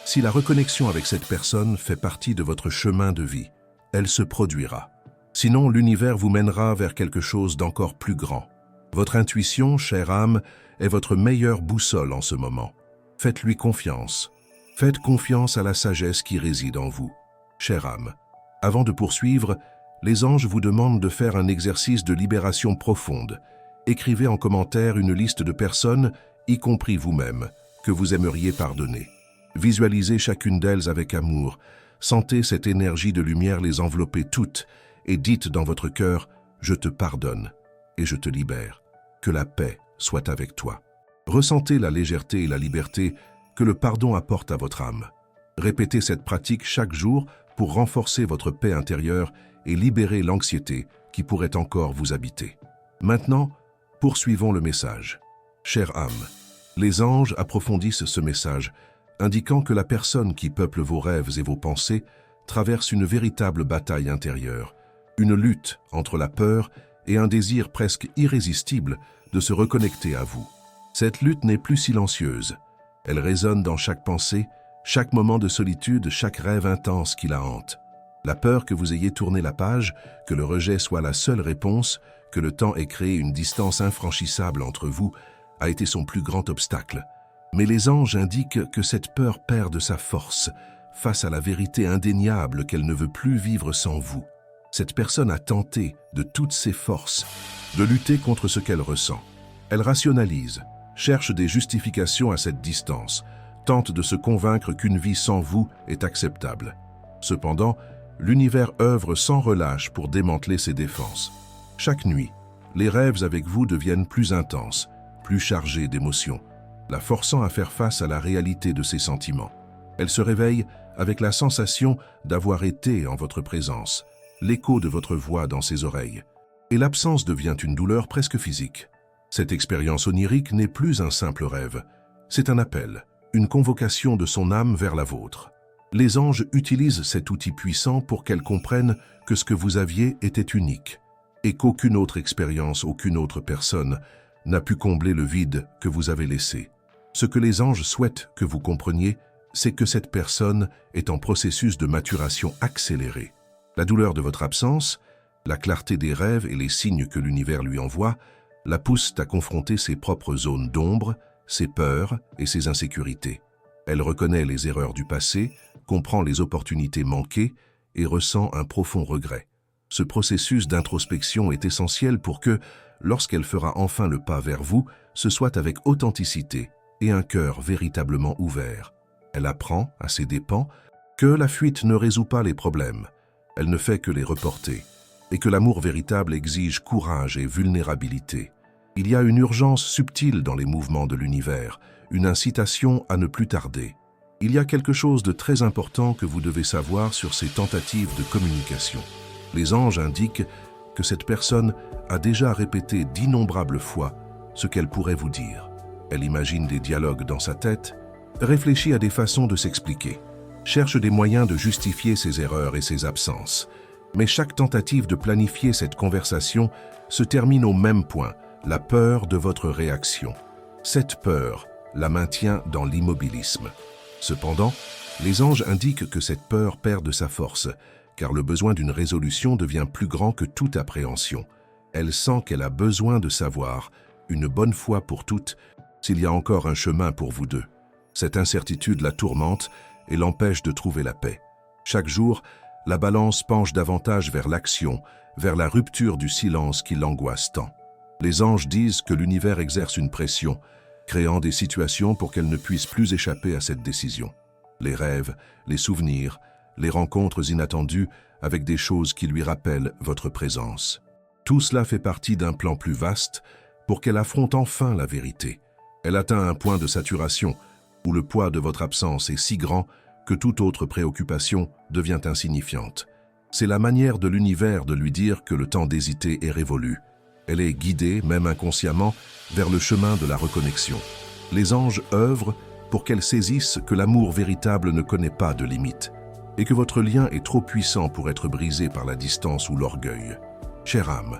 Si la reconnexion avec cette personne fait partie de votre chemin de vie, elle se produira. Sinon, l'univers vous mènera vers quelque chose d'encore plus grand. Votre intuition, chère âme, est votre meilleure boussole en ce moment. Faites-lui confiance. Faites confiance à la sagesse qui réside en vous. Chère âme, avant de poursuivre, les anges vous demandent de faire un exercice de libération profonde. Écrivez en commentaire une liste de personnes, y compris vous-même, que vous aimeriez pardonner. Visualisez chacune d'elles avec amour. Sentez cette énergie de lumière les envelopper toutes et dites dans votre cœur « Je te pardonne et je te libère. Que la paix soit avec toi. » Ressentez la légèreté et la liberté que le pardon apporte à votre âme. Répétez cette pratique chaque jour pour renforcer votre paix intérieure et libérer l'anxiété qui pourrait encore vous habiter. Maintenant, poursuivons le message. Chère âme, les anges approfondissent ce message, indiquant que la personne qui peuple vos rêves et vos pensées traverse une véritable bataille intérieure, une lutte entre la peur et un désir presque irrésistible de se reconnecter à vous. Cette lutte n'est plus silencieuse. Elle résonne dans chaque pensée, chaque moment de solitude, chaque rêve intense qui la hante. La peur que vous ayez tourné la page, que le rejet soit la seule réponse, que le temps ait créé une distance infranchissable entre vous, a été son plus grand obstacle. Mais les anges indiquent que cette peur perd de sa force face à la vérité indéniable qu'elle ne veut plus vivre sans vous. Cette personne a tenté, de toutes ses forces, de lutter contre ce qu'elle ressent. Elle rationalise, cherche des justifications à cette distance, tente de se convaincre qu'une vie sans vous est acceptable. Cependant, l'univers œuvre sans relâche pour démanteler ses défenses. Chaque nuit, les rêves avec vous deviennent plus intenses, plus chargés d'émotions, la forçant à faire face à la réalité de ses sentiments. Elle se réveille avec la sensation d'avoir été en votre présence, l'écho de votre voix dans ses oreilles. Et l'absence devient une douleur presque physique. Cette expérience onirique n'est plus un simple rêve, c'est un appel, une convocation de son âme vers la vôtre. Les anges utilisent cet outil puissant pour qu'elle comprenne que ce que vous aviez était unique et qu'aucune autre expérience, aucune autre personne n'a pu combler le vide que vous avez laissé. Ce que les anges souhaitent que vous compreniez, c'est que cette personne est en processus de maturation accélérée. La douleur de votre absence, La clarté des rêves et les signes que l'univers lui envoie la poussent à confronter ses propres zones d'ombre, ses peurs et ses insécurités. Elle reconnaît les erreurs du passé, comprend les opportunités manquées et ressent un profond regret. Ce processus d'introspection est essentiel pour que, lorsqu'elle fera enfin le pas vers vous, ce soit avec authenticité et un cœur véritablement ouvert. Elle apprend, à ses dépens, que la fuite ne résout pas les problèmes, elle ne fait que les reporter, et que l'amour véritable exige courage et vulnérabilité. Il y a une urgence subtile dans les mouvements de l'univers, une incitation à ne plus tarder. Il y a quelque chose de très important que vous devez savoir sur ces tentatives de communication. Les anges indiquent que cette personne a déjà répété d'innombrables fois ce qu'elle pourrait vous dire. Elle imagine des dialogues dans sa tête, réfléchit à des façons de s'expliquer, cherche des moyens de justifier ses erreurs et ses absences. Mais chaque tentative de planifier cette conversation se termine au même point, la peur de votre réaction. Cette peur la maintient dans l'immobilisme. Cependant, les anges indiquent que cette peur perd de sa force, car le besoin d'une résolution devient plus grand que toute appréhension. Elle sent qu'elle a besoin de savoir, une bonne fois pour toutes, s'il y a encore un chemin pour vous deux. Cette incertitude la tourmente et l'empêche de trouver la paix. Chaque jour, la balance penche davantage vers l'action, vers la rupture du silence qui l'angoisse tant. Les anges disent que l'univers exerce une pression, créant des situations pour qu'elle ne puisse plus échapper à cette décision. Les rêves, les souvenirs, les rencontres inattendues avec des choses qui lui rappellent votre présence. Tout cela fait partie d'un plan plus vaste pour qu'elle affronte enfin la vérité. Elle atteint un point de saturation où le poids de votre absence est si grand que toute autre préoccupation devient insignifiante. C'est la manière de l'univers de lui dire que le temps d'hésiter est révolu. Elle est guidée, même inconsciemment, vers le chemin de la reconnexion. Les anges œuvrent pour qu'elle saisisse que l'amour véritable ne connaît pas de limites et que votre lien est trop puissant pour être brisé par la distance ou l'orgueil. Chère âme,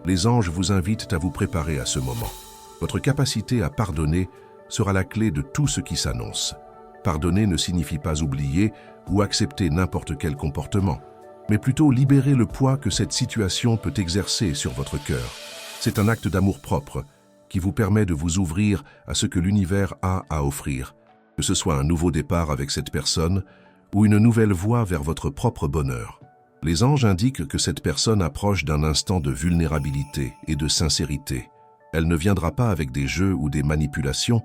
les anges vous invitent à vous préparer à ce moment. Votre capacité à pardonner sera la clé de tout ce qui s'annonce. Pardonner ne signifie pas oublier ou accepter n'importe quel comportement, mais plutôt libérer le poids que cette situation peut exercer sur votre cœur. C'est un acte d'amour-propre qui vous permet de vous ouvrir à ce que l'univers a à offrir, que ce soit un nouveau départ avec cette personne ou une nouvelle voie vers votre propre bonheur. Les anges indiquent que cette personne approche d'un instant de vulnérabilité et de sincérité. Elle ne viendra pas avec des jeux ou des manipulations,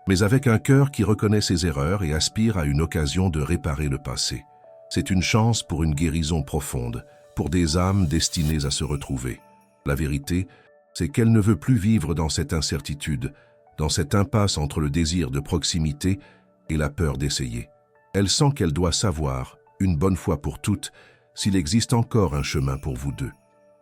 mais avec un cœur qui reconnaît ses erreurs et aspire à une occasion de réparer le passé. C'est une chance pour une guérison profonde, pour des âmes destinées à se retrouver. La vérité, c'est qu'elle ne veut plus vivre dans cette incertitude, dans cette impasse entre le désir de proximité et la peur d'essayer. Elle sent qu'elle doit savoir, une bonne fois pour toutes, s'il existe encore un chemin pour vous deux.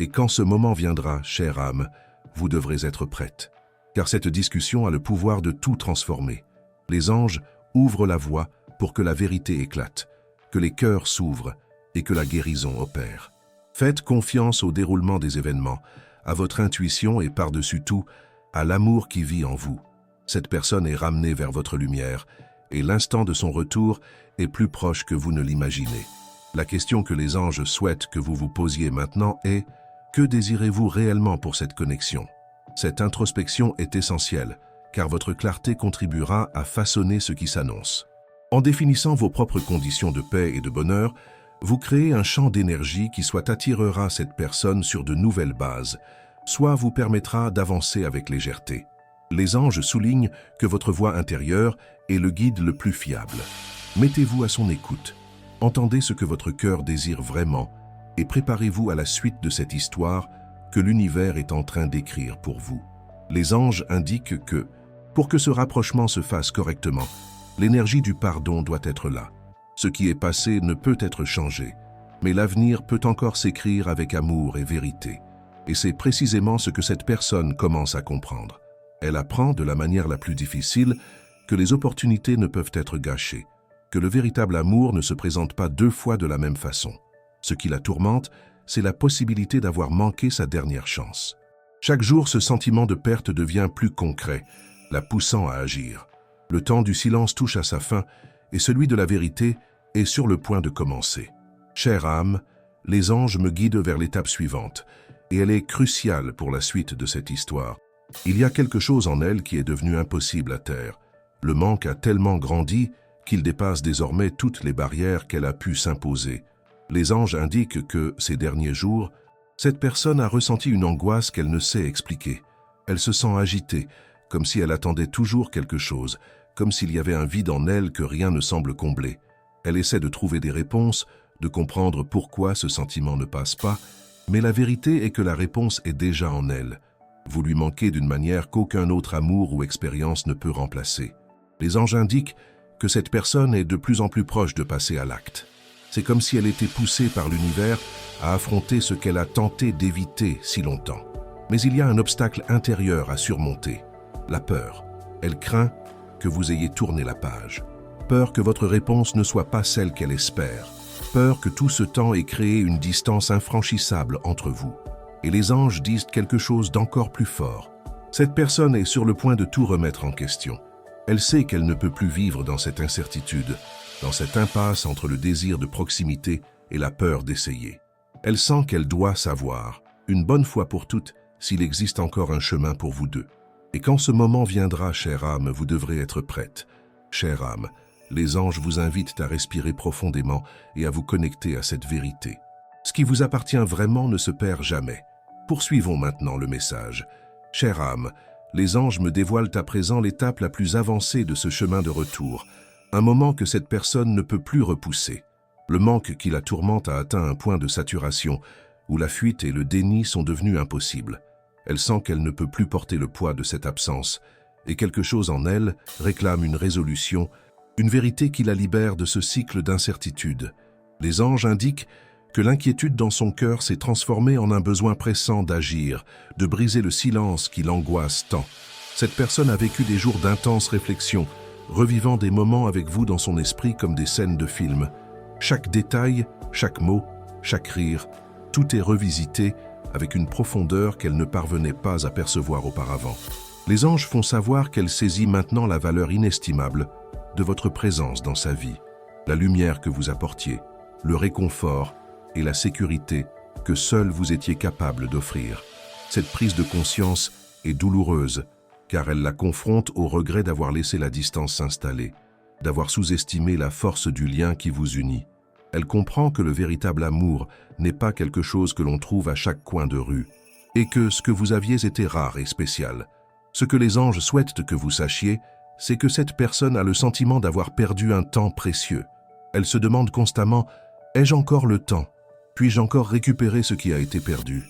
Et quand ce moment viendra, chère âme, vous devrez être prête. Car cette discussion a le pouvoir de tout transformer. Les anges ouvrent la voie pour que la vérité éclate, que les cœurs s'ouvrent et que la guérison opère. Faites confiance au déroulement des événements, à votre intuition et par-dessus tout, à l'amour qui vit en vous. Cette personne est ramenée vers votre lumière et l'instant de son retour est plus proche que vous ne l'imaginez. La question que les anges souhaitent que vous vous posiez maintenant est « Que désirez-vous réellement pour cette connexion ?» Cette introspection est essentielle, car votre clarté contribuera à façonner ce qui s'annonce. En définissant vos propres conditions de paix et de bonheur, vous créez un champ d'énergie qui soit attirera cette personne sur de nouvelles bases, soit vous permettra d'avancer avec légèreté. Les anges soulignent que votre voix intérieure est le guide le plus fiable. Mettez-vous à son écoute. Entendez ce que votre cœur désire vraiment et préparez-vous à la suite de cette histoire que l'univers est en train d'écrire pour vous. Les anges indiquent que, pour que ce rapprochement se fasse correctement, l'énergie du pardon doit être là. Ce qui est passé ne peut être changé, mais l'avenir peut encore s'écrire avec amour et vérité. Et c'est précisément ce que cette personne commence à comprendre. Elle apprend de la manière la plus difficile que les opportunités ne peuvent être gâchées, que le véritable amour ne se présente pas deux fois de la même façon. Ce qui la tourmente, c'est la possibilité d'avoir manqué sa dernière chance. Chaque jour, ce sentiment de perte devient plus concret, la poussant à agir. Le temps du silence touche à sa fin et celui de la vérité est sur le point de commencer. Chère âme, Les anges me guident vers l'étape suivante, et elle est cruciale pour la suite de cette histoire. Il y a quelque chose en elle qui est devenu impossible à taire. Le manque a tellement grandi qu'il dépasse désormais toutes les barrières qu'elle a pu s'imposer. Les anges indiquent que, ces derniers jours, cette personne a ressenti une angoisse qu'elle ne sait expliquer. Elle se sent agitée, comme si elle attendait toujours quelque chose, comme s'il y avait un vide en elle que rien ne semble combler. Elle essaie de trouver des réponses, de comprendre pourquoi ce sentiment ne passe pas, mais la vérité est que la réponse est déjà en elle. Vous lui manquez d'une manière qu'aucun autre amour ou expérience ne peut remplacer. Les anges indiquent que cette personne est de plus en plus proche de passer à l'acte. C'est comme si elle était poussée par l'univers à affronter ce qu'elle a tenté d'éviter si longtemps. Mais il y a un obstacle intérieur à surmonter, la peur. Elle craint que vous ayez tourné la page. Peur que votre réponse ne soit pas celle qu'elle espère. Peur que tout ce temps ait créé une distance infranchissable entre vous. Et les anges disent quelque chose d'encore plus fort. Cette personne est sur le point de tout remettre en question. Elle sait qu'elle ne peut plus vivre dans cette incertitude, dans cette impasse entre le désir de proximité et la peur d'essayer. Elle sent qu'elle doit savoir, une bonne fois pour toutes, s'il existe encore un chemin pour vous deux. Et quand ce moment viendra, chère âme, vous devrez être prête. Chère âme, les anges vous invitent à respirer profondément et à vous connecter à cette vérité. Ce qui vous appartient vraiment ne se perd jamais. Poursuivons maintenant le message. Chère âme, les anges me dévoilent à présent l'étape la plus avancée de ce chemin de retour, un moment que cette personne ne peut plus repousser. Le manque qui la tourmente a atteint un point de saturation, où la fuite et le déni sont devenus impossibles. Elle sent qu'elle ne peut plus porter le poids de cette absence, et quelque chose en elle réclame une résolution, une vérité qui la libère de ce cycle d'incertitude. Les anges indiquent que l'inquiétude dans son cœur s'est transformée en un besoin pressant d'agir, de briser le silence qui l'angoisse tant. Cette personne a vécu des jours d'intenses réflexions, revivant des moments avec vous dans son esprit comme des scènes de film. Chaque détail, chaque mot, chaque rire, tout est revisité avec une profondeur qu'elle ne parvenait pas à percevoir auparavant. Les anges font savoir qu'elle saisit maintenant la valeur inestimable de votre présence dans sa vie, la lumière que vous apportiez, le réconfort et la sécurité que seul vous étiez capable d'offrir. Cette prise de conscience est douloureuse, car elle la confronte au regret d'avoir laissé la distance s'installer, d'avoir sous-estimé la force du lien qui vous unit. Elle comprend que le véritable amour n'est pas quelque chose que l'on trouve à chaque coin de rue, et que ce que vous aviez était rare et spécial. Ce que les anges souhaitent que vous sachiez, c'est que cette personne a le sentiment d'avoir perdu un temps précieux. Elle se demande constamment « Ai-je encore le temps ? Puis-je encore récupérer ce qui a été perdu ?»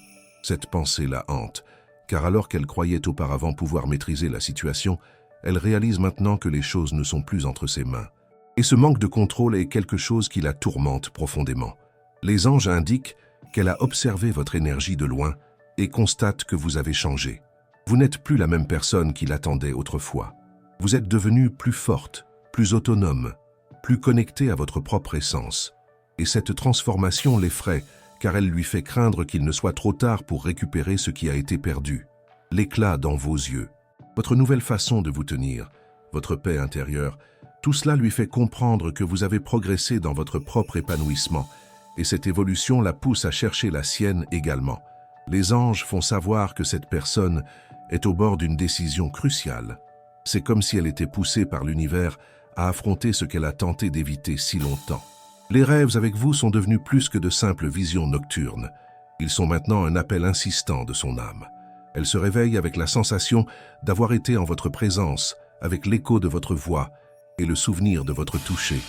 Cette pensée la hante, car alors qu'elle croyait auparavant pouvoir maîtriser la situation, elle réalise maintenant que les choses ne sont plus entre ses mains. Et ce manque de contrôle est quelque chose qui la tourmente profondément. Les anges indiquent qu'elle a observé votre énergie de loin et constate que vous avez changé. Vous n'êtes plus la même personne qui l'attendait autrefois. Vous êtes devenue plus forte, plus autonome, plus connectée à votre propre essence. Et cette transformation l'effraie, car elle lui fait craindre qu'il ne soit trop tard pour récupérer ce qui a été perdu. L'éclat dans vos yeux, votre nouvelle façon de vous tenir, votre paix intérieure, tout cela lui fait comprendre que vous avez progressé dans votre propre épanouissement, et cette évolution la pousse à chercher la sienne également. Les anges font savoir que cette personne est au bord d'une décision cruciale. C'est comme si elle était poussée par l'univers à affronter ce qu'elle a tenté d'éviter si longtemps. Les rêves avec vous sont devenus plus que de simples visions nocturnes. Ils sont maintenant un appel insistant de son âme. Elle se réveille avec la sensation d'avoir été en votre présence, avec l'écho de votre voix et le souvenir de votre toucher.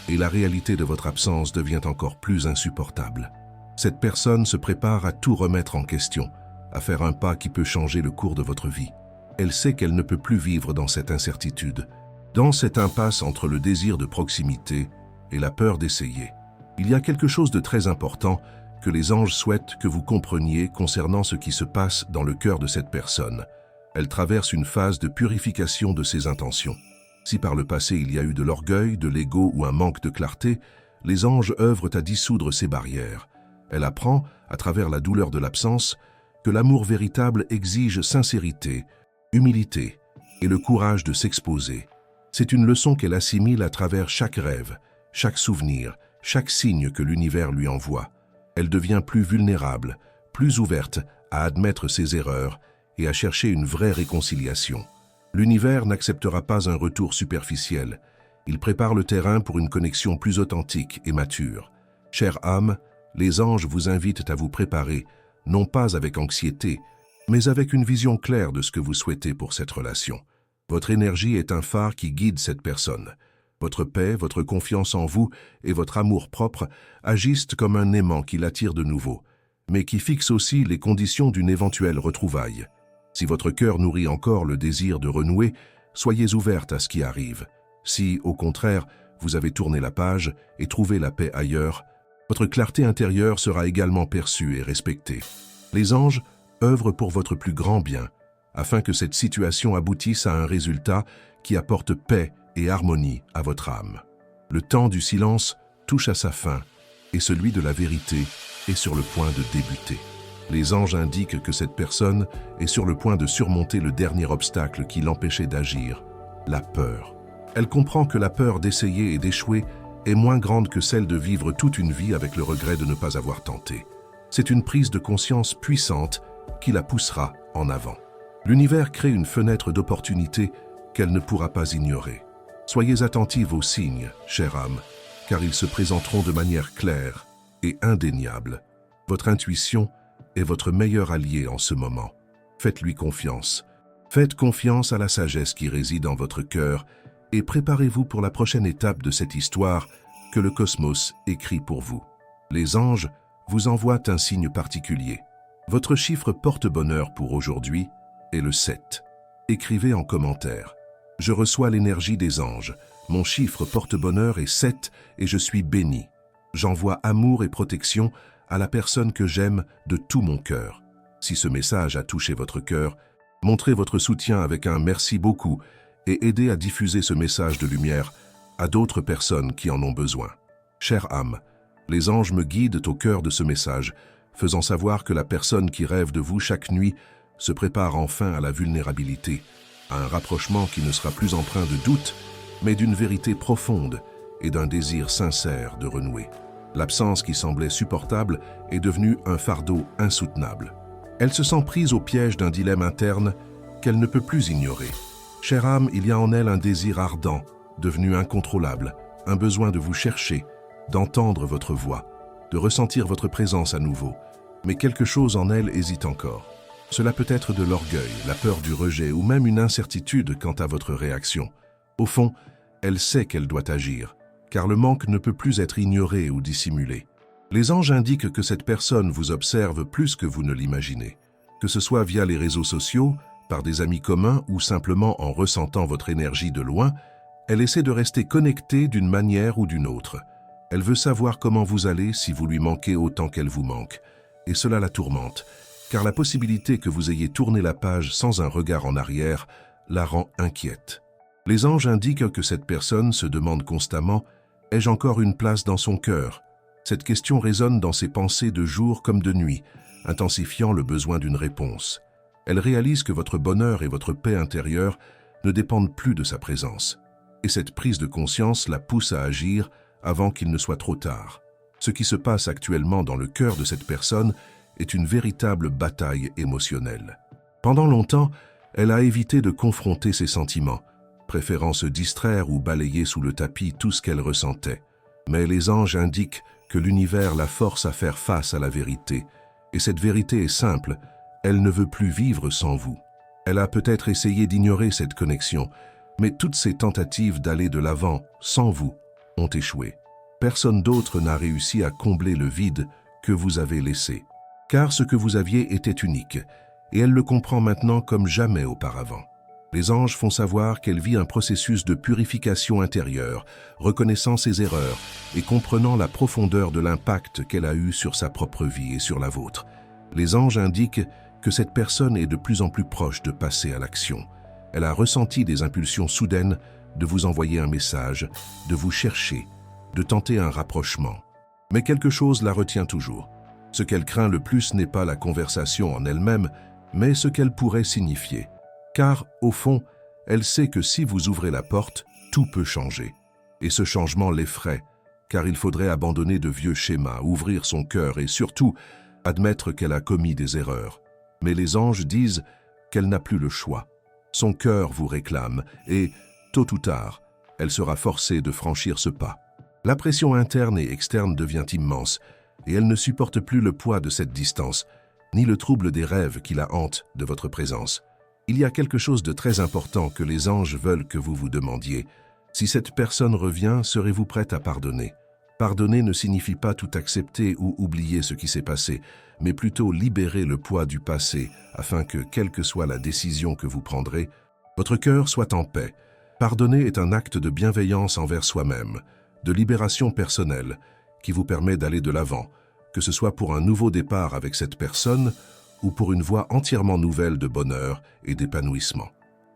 Et la réalité de votre absence devient encore plus insupportable. Cette personne se prépare à tout remettre en question, à faire un pas qui peut changer le cours de votre vie. Elle sait qu'elle ne peut plus vivre dans cette incertitude, dans cette impasse entre le désir de proximité et la peur d'essayer. Il y a quelque chose de très important que les anges souhaitent que vous compreniez concernant ce qui se passe dans le cœur de cette personne. Elle traverse une phase de purification de ses intentions. Si par le passé il y a eu de l'orgueil, de l'ego ou un manque de clarté, les anges œuvrent à dissoudre ces barrières. Elle apprend, à travers la douleur de l'absence, que l'amour véritable exige sincérité, humilité et le courage de s'exposer. C'est une leçon qu'elle assimile à travers chaque rêve, chaque souvenir, chaque signe que l'univers lui envoie. Elle devient plus vulnérable, plus ouverte à admettre ses erreurs et à chercher une vraie réconciliation. L'univers n'acceptera pas un retour superficiel. Il prépare le terrain pour une connexion plus authentique et mature. Chère âme, les anges vous invitent à vous préparer, non pas avec anxiété, mais avec une vision claire de ce que vous souhaitez pour cette relation. Votre énergie est un phare qui guide cette personne. Votre paix, votre confiance en vous et votre amour-propre agissent comme un aimant qui l'attire de nouveau, mais qui fixe aussi les conditions d'une éventuelle retrouvaille. Si votre cœur nourrit encore le désir de renouer, soyez ouverte à ce qui arrive. Si, au contraire, vous avez tourné la page et trouvé la paix ailleurs, votre clarté intérieure sera également perçue et respectée. Les anges œuvrent pour votre plus grand bien, afin que cette situation aboutisse à un résultat qui apporte paix et harmonie à votre âme. Le temps du silence touche à sa fin, et celui de la vérité est sur le point de débuter. Les anges indiquent que cette personne est sur le point de surmonter le dernier obstacle qui l'empêchait d'agir, la peur. Elle comprend que la peur d'essayer et d'échouer est moins grande que celle de vivre toute une vie avec le regret de ne pas avoir tenté. C'est une prise de conscience puissante qui la poussera en avant. L'univers crée une fenêtre d'opportunité qu'elle ne pourra pas ignorer. Soyez attentive aux signes, chère âme, car ils se présenteront de manière claire et indéniable. Votre intuition est votre meilleur allié en ce moment. Faites-lui confiance. Faites confiance à la sagesse qui réside en votre cœur et préparez-vous pour la prochaine étape de cette histoire que le cosmos écrit pour vous. Les anges vous envoient un signe particulier. Votre chiffre porte-bonheur pour aujourd'hui est le 7. Écrivez en commentaire. Je reçois l'énergie des anges. Mon chiffre porte-bonheur est 7 et je suis béni. J'envoie amour et protection à la personne que j'aime de tout mon cœur. Si ce message a touché votre cœur, montrez votre soutien avec un merci beaucoup et aidez à diffuser ce message de lumière à d'autres personnes qui en ont besoin. Chère âme, les anges me guident au cœur de ce message, faisant savoir que la personne qui rêve de vous chaque nuit se prépare enfin à la vulnérabilité, à un rapprochement qui ne sera plus empreint de doute, mais d'une vérité profonde et d'un désir sincère de renouer. L'absence qui semblait supportable est devenue un fardeau insoutenable. Elle se sent prise au piège d'un dilemme interne qu'elle ne peut plus ignorer. Chère âme, il y a en elle un désir ardent, devenu incontrôlable, un besoin de vous chercher, d'entendre votre voix, de ressentir votre présence à nouveau. Mais quelque chose en elle hésite encore. Cela peut être de l'orgueil, la peur du rejet ou même une incertitude quant à votre réaction. Au fond, elle sait qu'elle doit agir, car le manque ne peut plus être ignoré ou dissimulé. Les anges indiquent que cette personne vous observe plus que vous ne l'imaginez, que ce soit via les réseaux sociaux, par des amis communs ou simplement en ressentant votre énergie de loin, elle essaie de rester connectée d'une manière ou d'une autre. Elle veut savoir comment vous allez si vous lui manquez autant qu'elle vous manque, et cela la tourmente, car la possibilité que vous ayez tourné la page sans un regard en arrière la rend inquiète. Les anges indiquent que cette personne se demande constamment « Ai-je encore une place dans son cœur ?» Cette question résonne dans ses pensées de jour comme de nuit, intensifiant le besoin d'une réponse. Elle réalise que votre bonheur et votre paix intérieure ne dépendent plus de sa présence. Et cette prise de conscience la pousse à agir avant qu'il ne soit trop tard. Ce qui se passe actuellement dans le cœur de cette personne est une véritable bataille émotionnelle. Pendant longtemps, elle a évité de confronter ses sentiments, préférant se distraire ou balayer sous le tapis tout ce qu'elle ressentait. Mais les anges indiquent que l'univers la force à faire face à la vérité. Et cette vérité est simple, elle ne veut plus vivre sans vous. Elle a peut-être essayé d'ignorer cette connexion, mais toutes ses tentatives d'aller de l'avant sans vous ont échoué. Personne d'autre n'a réussi à combler le vide que vous avez laissé. Car ce que vous aviez était unique, et elle le comprend maintenant comme jamais auparavant. Les anges font savoir qu'elle vit un processus de purification intérieure, reconnaissant ses erreurs et comprenant la profondeur de l'impact qu'elle a eu sur sa propre vie et sur la vôtre. Les anges indiquent que cette personne est de plus en plus proche de passer à l'action. Elle a ressenti des impulsions soudaines de vous envoyer un message, de vous chercher, de tenter un rapprochement. Mais quelque chose la retient toujours. Ce qu'elle craint le plus n'est pas la conversation en elle-même, mais ce qu'elle pourrait signifier. Car, au fond, elle sait que si vous ouvrez la porte, tout peut changer. Et ce changement l'effraie, car il faudrait abandonner de vieux schémas, ouvrir son cœur et surtout admettre qu'elle a commis des erreurs. Mais les anges disent qu'elle n'a plus le choix. Son cœur vous réclame et, tôt ou tard, elle sera forcée de franchir ce pas. La pression interne et externe devient immense et elle ne supporte plus le poids de cette distance, ni le trouble des rêves qui la hantent de votre présence. Il y a quelque chose de très important que les anges veulent que vous vous demandiez. Si cette personne revient, serez-vous prête à pardonner? Pardonner ne signifie pas tout accepter ou oublier ce qui s'est passé, mais plutôt libérer le poids du passé afin que, quelle que soit la décision que vous prendrez, votre cœur soit en paix. Pardonner est un acte de bienveillance envers soi-même, de libération personnelle, qui vous permet d'aller de l'avant, que ce soit pour un nouveau départ avec cette personne ou pour une voie entièrement nouvelle de bonheur et d'épanouissement.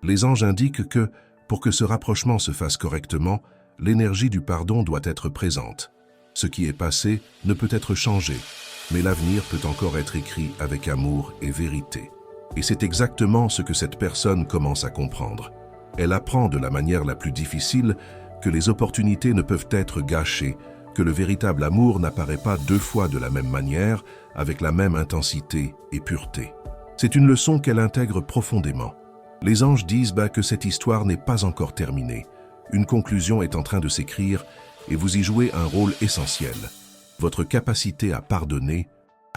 Les anges indiquent que, pour que ce rapprochement se fasse correctement, l'énergie du pardon doit être présente. Ce qui est passé ne peut être changé, mais l'avenir peut encore être écrit avec amour et vérité. Et c'est exactement ce que cette personne commence à comprendre. Elle apprend de la manière la plus difficile que les opportunités ne peuvent être gâchées, que le véritable amour n'apparaît pas deux fois de la même manière, avec la même intensité et pureté. C'est une leçon qu'elle intègre profondément. Les anges disent que cette histoire n'est pas encore terminée. Une conclusion est en train de s'écrire et vous y jouez un rôle essentiel. Votre capacité à pardonner,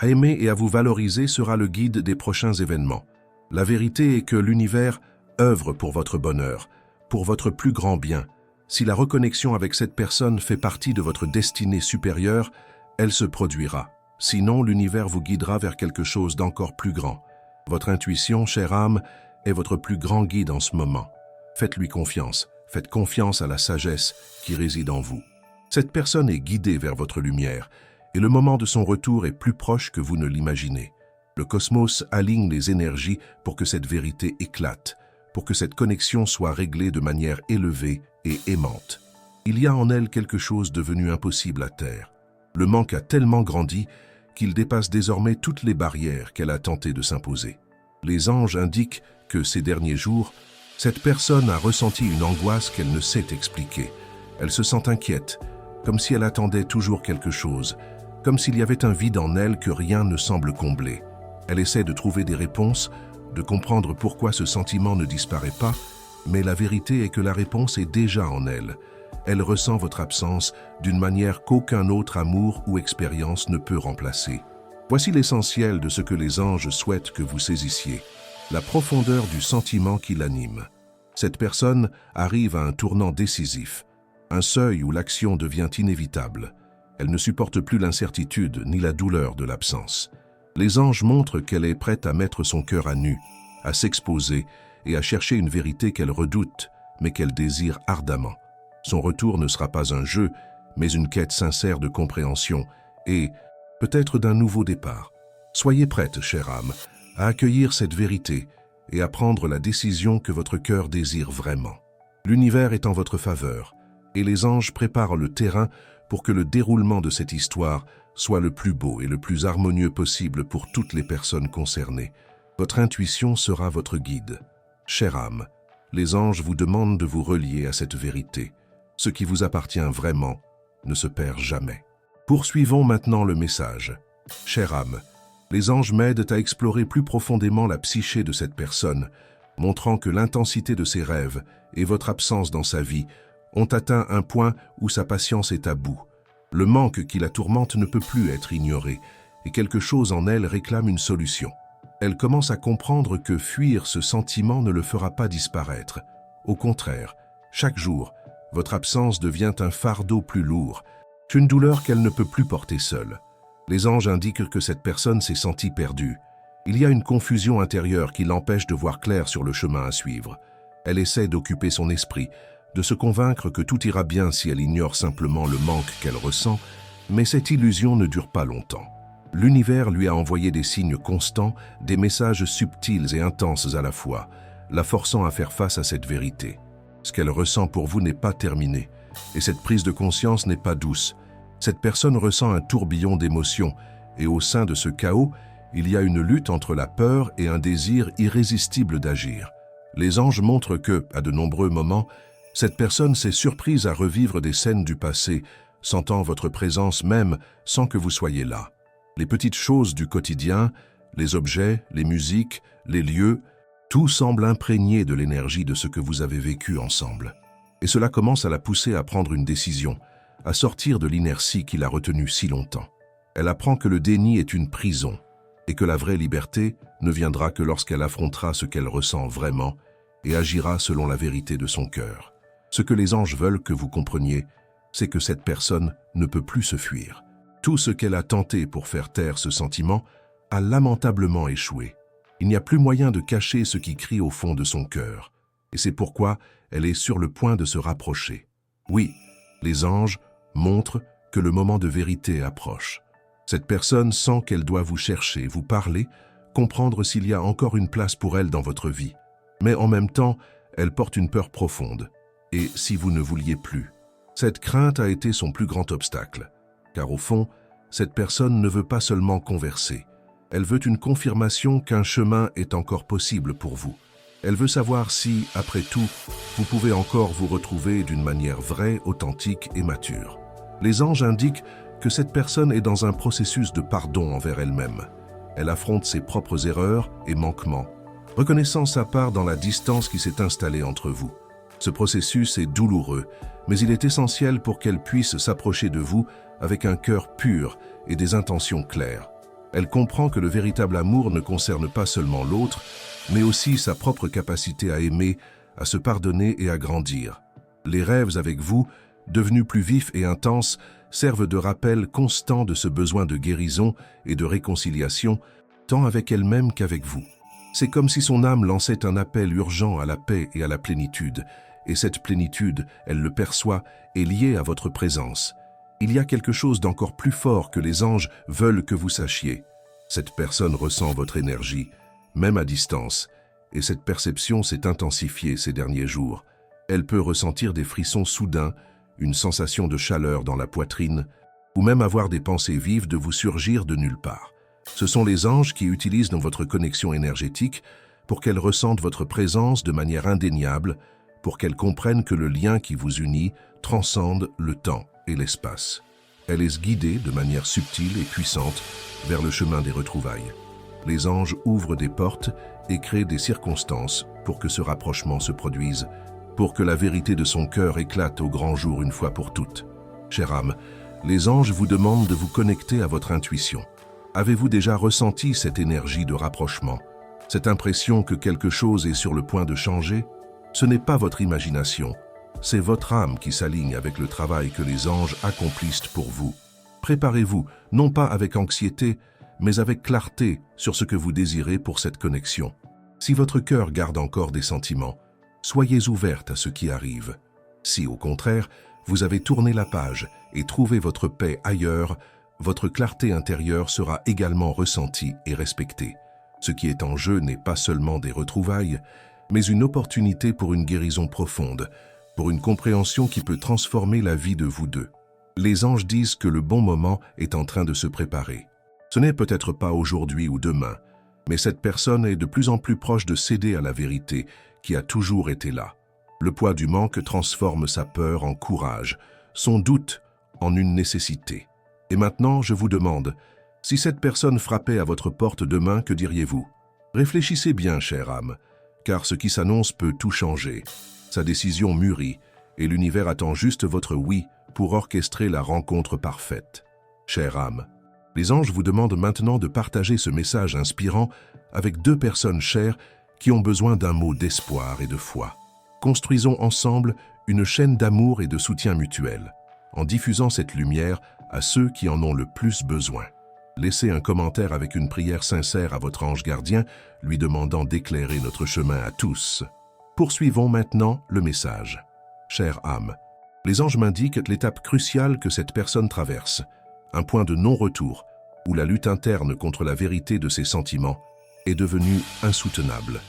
à aimer et à vous valoriser sera le guide des prochains événements. La vérité est que l'univers œuvre pour votre bonheur, pour votre plus grand bien. Si la reconnexion avec cette personne fait partie de votre destinée supérieure, elle se produira. Sinon, l'univers vous guidera vers quelque chose d'encore plus grand. Votre intuition, chère âme, est votre plus grand guide en ce moment. Faites-lui confiance. Faites confiance à la sagesse qui réside en vous. Cette personne est guidée vers votre lumière et le moment de son retour est plus proche que vous ne l'imaginez. Le cosmos aligne les énergies pour que cette vérité éclate, pour que cette connexion soit réglée de manière élevée et aimante. Il y a en elle quelque chose devenu impossible à Terre. Le manque a tellement grandi qu'il dépasse désormais toutes les barrières qu'elle a tenté de s'imposer. Les anges indiquent que ces derniers jours, cette personne a ressenti une angoisse qu'elle ne sait expliquer. Elle se sent inquiète, comme si elle attendait toujours quelque chose, comme s'il y avait un vide en elle que rien ne semble combler. Elle essaie de trouver des réponses, de comprendre pourquoi ce sentiment ne disparaît pas, mais la vérité est que la réponse est déjà en elle. Elle ressent votre absence d'une manière qu'aucun autre amour ou expérience ne peut remplacer. Voici l'essentiel de ce que les anges souhaitent que vous saisissiez. La profondeur du sentiment qui l'anime. Cette personne arrive à un tournant décisif, un seuil où l'action devient inévitable. Elle ne supporte plus l'incertitude ni la douleur de l'absence. Les anges montrent qu'elle est prête à mettre son cœur à nu, à s'exposer et à chercher une vérité qu'elle redoute, mais qu'elle désire ardemment. Son retour ne sera pas un jeu, mais une quête sincère de compréhension et, peut-être d'un nouveau départ. Soyez prête, chère âme, à accueillir cette vérité et à prendre la décision que votre cœur désire vraiment. L'univers est en votre faveur et les anges préparent le terrain pour que le déroulement de cette histoire soit le plus beau et le plus harmonieux possible pour toutes les personnes concernées. Votre intuition sera votre guide. Chère âme, les anges vous demandent de vous relier à cette vérité. Ce qui vous appartient vraiment ne se perd jamais. Poursuivons maintenant le message. Chère âme, les anges m'aident à explorer plus profondément la psyché de cette personne, montrant que l'intensité de ses rêves et votre absence dans sa vie ont atteint un point où sa patience est à bout. Le manque qui la tourmente ne peut plus être ignoré, et quelque chose en elle réclame une solution. Elle commence à comprendre que fuir ce sentiment ne le fera pas disparaître. Au contraire, chaque jour, votre absence devient un fardeau plus lourd, une douleur qu'elle ne peut plus porter seule. Les anges indiquent que cette personne s'est sentie perdue. Il y a une confusion intérieure qui l'empêche de voir clair sur le chemin à suivre. Elle essaie d'occuper son esprit, de se convaincre que tout ira bien si elle ignore simplement le manque qu'elle ressent, mais cette illusion ne dure pas longtemps. L'univers lui a envoyé des signes constants, des messages subtils et intenses à la fois, la forçant à faire face à cette vérité. Ce qu'elle ressent pour vous n'est pas terminé, et cette prise de conscience n'est pas douce. Cette personne ressent un tourbillon d'émotions, et au sein de ce chaos, il y a une lutte entre la peur et un désir irrésistible d'agir. Les anges montrent que, à de nombreux moments, cette personne s'est surprise à revivre des scènes du passé, sentant votre présence même sans que vous soyez là. Les petites choses du quotidien, les objets, les musiques, les lieux, tout semble imprégné de l'énergie de ce que vous avez vécu ensemble. Et cela commence à la pousser à prendre une décision, à sortir de l'inertie qui l'a retenue si longtemps. Elle apprend que le déni est une prison et que la vraie liberté ne viendra que lorsqu'elle affrontera ce qu'elle ressent vraiment et agira selon la vérité de son cœur. Ce que les anges veulent que vous compreniez, c'est que cette personne ne peut plus se fuir. Tout ce qu'elle a tenté pour faire taire ce sentiment a lamentablement échoué. Il n'y a plus moyen de cacher ce qui crie au fond de son cœur, et c'est pourquoi elle est sur le point de se rapprocher. Oui, les anges montrent que le moment de vérité approche. Cette personne sent qu'elle doit vous chercher, vous parler, comprendre s'il y a encore une place pour elle dans votre vie. Mais en même temps, elle porte une peur profonde. Et si vous ne vouliez plus? Cette crainte a été son plus grand obstacle. Car au fond, cette personne ne veut pas seulement converser. Elle veut une confirmation qu'un chemin est encore possible pour vous. Elle veut savoir si, après tout, vous pouvez encore vous retrouver d'une manière vraie, authentique et mature. Les anges indiquent que cette personne est dans un processus de pardon envers elle-même. Elle affronte ses propres erreurs et manquements, reconnaissant sa part dans la distance qui s'est installée entre vous. Ce processus est douloureux, mais il est essentiel pour qu'elle puisse s'approcher de vous avec un cœur pur et des intentions claires. Elle comprend que le véritable amour ne concerne pas seulement l'autre, mais aussi sa propre capacité à aimer, à se pardonner et à grandir. Les rêves avec vous, devenus plus vifs et intenses, servent de rappel constant de ce besoin de guérison et de réconciliation, tant avec elle-même qu'avec vous. C'est comme si son âme lançait un appel urgent à la paix et à la plénitude, et cette plénitude, elle le perçoit, est liée à votre présence. Il y a quelque chose d'encore plus fort que les anges veulent que vous sachiez. Cette personne ressent votre énergie, même à distance, et cette perception s'est intensifiée ces derniers jours. Elle peut ressentir des frissons soudains, une sensation de chaleur dans la poitrine, ou même avoir des pensées vives de vous surgir de nulle part. Ce sont les anges qui utilisent votre connexion énergétique pour qu'elles ressentent votre présence de manière indéniable, pour qu'elles comprennent que le lien qui vous unit transcende le temps et l'espace. Elle est guidée de manière subtile et puissante vers le chemin des retrouvailles. Les anges ouvrent des portes et créent des circonstances pour que ce rapprochement se produise, pour que la vérité de son cœur éclate au grand jour une fois pour toutes. Chère âme, les anges vous demandent de vous connecter à votre intuition. Avez-vous déjà ressenti cette énergie de rapprochement, cette impression que quelque chose est sur le point de changer? Ce n'est pas votre imagination, c'est votre âme qui s'aligne avec le travail que les anges accomplissent pour vous. Préparez-vous, non pas avec anxiété, mais avec clarté sur ce que vous désirez pour cette connexion. Si votre cœur garde encore des sentiments, soyez ouverte à ce qui arrive. Si, au contraire, vous avez tourné la page et trouvé votre paix ailleurs, votre clarté intérieure sera également ressentie et respectée. Ce qui est en jeu n'est pas seulement des retrouvailles, mais une opportunité pour une guérison profonde, pour une compréhension qui peut transformer la vie de vous deux. Les anges disent que le bon moment est en train de se préparer. Ce n'est peut-être pas aujourd'hui ou demain, mais cette personne est de plus en plus proche de céder à la vérité qui a toujours été là. Le poids du manque transforme sa peur en courage, son doute en une nécessité. Et maintenant, je vous demande, si cette personne frappait à votre porte demain, que diriez-vous? Réfléchissez bien, chère âme, car ce qui s'annonce peut tout changer. Sa décision mûrit, et l'univers attend juste votre oui pour orchestrer la rencontre parfaite. Chère âme, les anges vous demandent maintenant de partager ce message inspirant avec deux personnes chères qui ont besoin d'un mot d'espoir et de foi. Construisons ensemble une chaîne d'amour et de soutien mutuel, en diffusant cette lumière à ceux qui en ont le plus besoin. Laissez un commentaire avec une prière sincère à votre ange gardien, lui demandant d'éclairer notre chemin à tous. Poursuivons maintenant le message. Chère âme, les anges m'indiquent l'étape cruciale que cette personne traverse, un point de non-retour, où la lutte interne contre la vérité de ses sentiments est devenue insoutenable.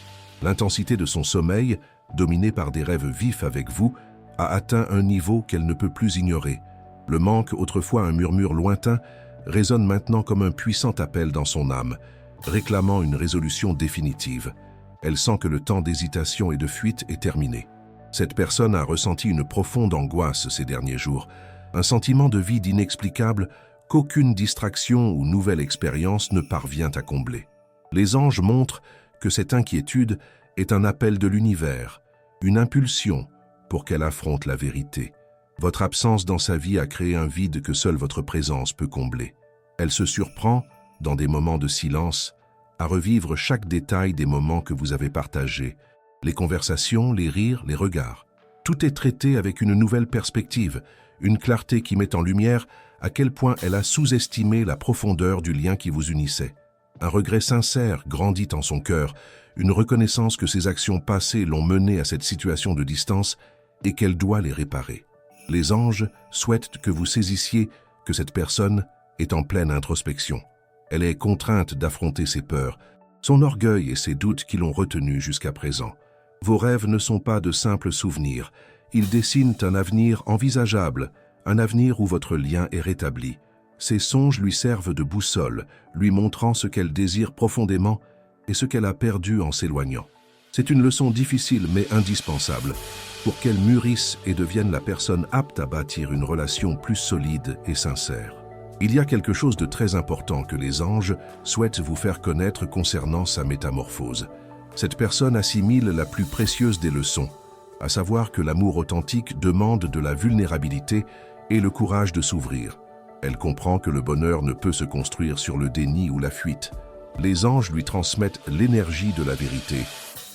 L'intensité de son sommeil, dominée par des rêves vifs avec vous, a atteint un niveau qu'elle ne peut plus ignorer. Le manque, autrefois un murmure lointain, résonne maintenant comme un puissant appel dans son âme, réclamant une résolution définitive. Elle sent que le temps d'hésitation et de fuite est terminé. Cette personne a ressenti une profonde angoisse ces derniers jours, un sentiment de vide inexplicable qu'aucune distraction ou nouvelle expérience ne parvient à combler. Les anges montrent que cette inquiétude est un appel de l'univers, une impulsion pour qu'elle affronte la vérité. Votre absence dans sa vie a créé un vide que seule votre présence peut combler. Elle se surprend, dans des moments de silence, à revivre chaque détail des moments que vous avez partagés, les conversations, les rires, les regards. Tout est traité avec une nouvelle perspective, une clarté qui met en lumière à quel point elle a sous-estimé la profondeur du lien qui vous unissait. Un regret sincère grandit en son cœur, une reconnaissance que ses actions passées l'ont menée à cette situation de distance et qu'elle doit les réparer. Les anges souhaitent que vous saisissiez que cette personne est en pleine introspection. Elle est contrainte d'affronter ses peurs, son orgueil et ses doutes qui l'ont retenue jusqu'à présent. Vos rêves ne sont pas de simples souvenirs, ils dessinent un avenir envisageable, un avenir où votre lien est rétabli. Ces songes lui servent de boussole, lui montrant ce qu'elle désire profondément et ce qu'elle a perdu en s'éloignant. C'est une leçon difficile mais indispensable pour qu'elle mûrisse et devienne la personne apte à bâtir une relation plus solide et sincère. Il y a quelque chose de très important que les anges souhaitent vous faire connaître concernant sa métamorphose. Cette personne assimile la plus précieuse des leçons, à savoir que l'amour authentique demande de la vulnérabilité et le courage de s'ouvrir. Elle comprend que le bonheur ne peut se construire sur le déni ou la fuite. Les anges lui transmettent l'énergie de la vérité,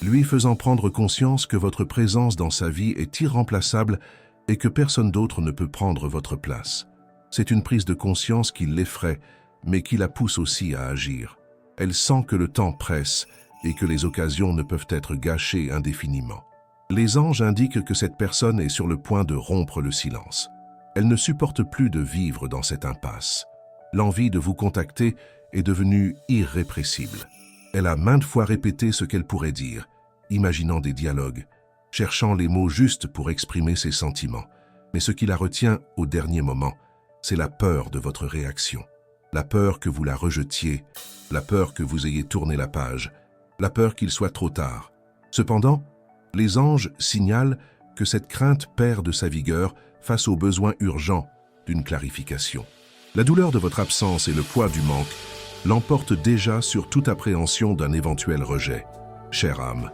lui faisant prendre conscience que votre présence dans sa vie est irremplaçable et que personne d'autre ne peut prendre votre place. C'est une prise de conscience qui l'effraie, mais qui la pousse aussi à agir. Elle sent que le temps presse et que les occasions ne peuvent être gâchées indéfiniment. Les anges indiquent que cette personne est sur le point de rompre le silence. Elle ne supporte plus de vivre dans cette impasse. L'envie de vous contacter est devenue irrépressible. Elle a maintes fois répété ce qu'elle pourrait dire, imaginant des dialogues, cherchant les mots justes pour exprimer ses sentiments. Mais ce qui la retient au dernier moment, c'est la peur de votre réaction. La peur que vous la rejetiez, la peur que vous ayez tourné la page, la peur qu'il soit trop tard. Cependant, les anges signalent que cette crainte perd de sa vigueur face aux besoins urgents d'une clarification. La douleur de votre absence et le poids du manque l'emportent déjà sur toute appréhension d'un éventuel rejet. Chère âme,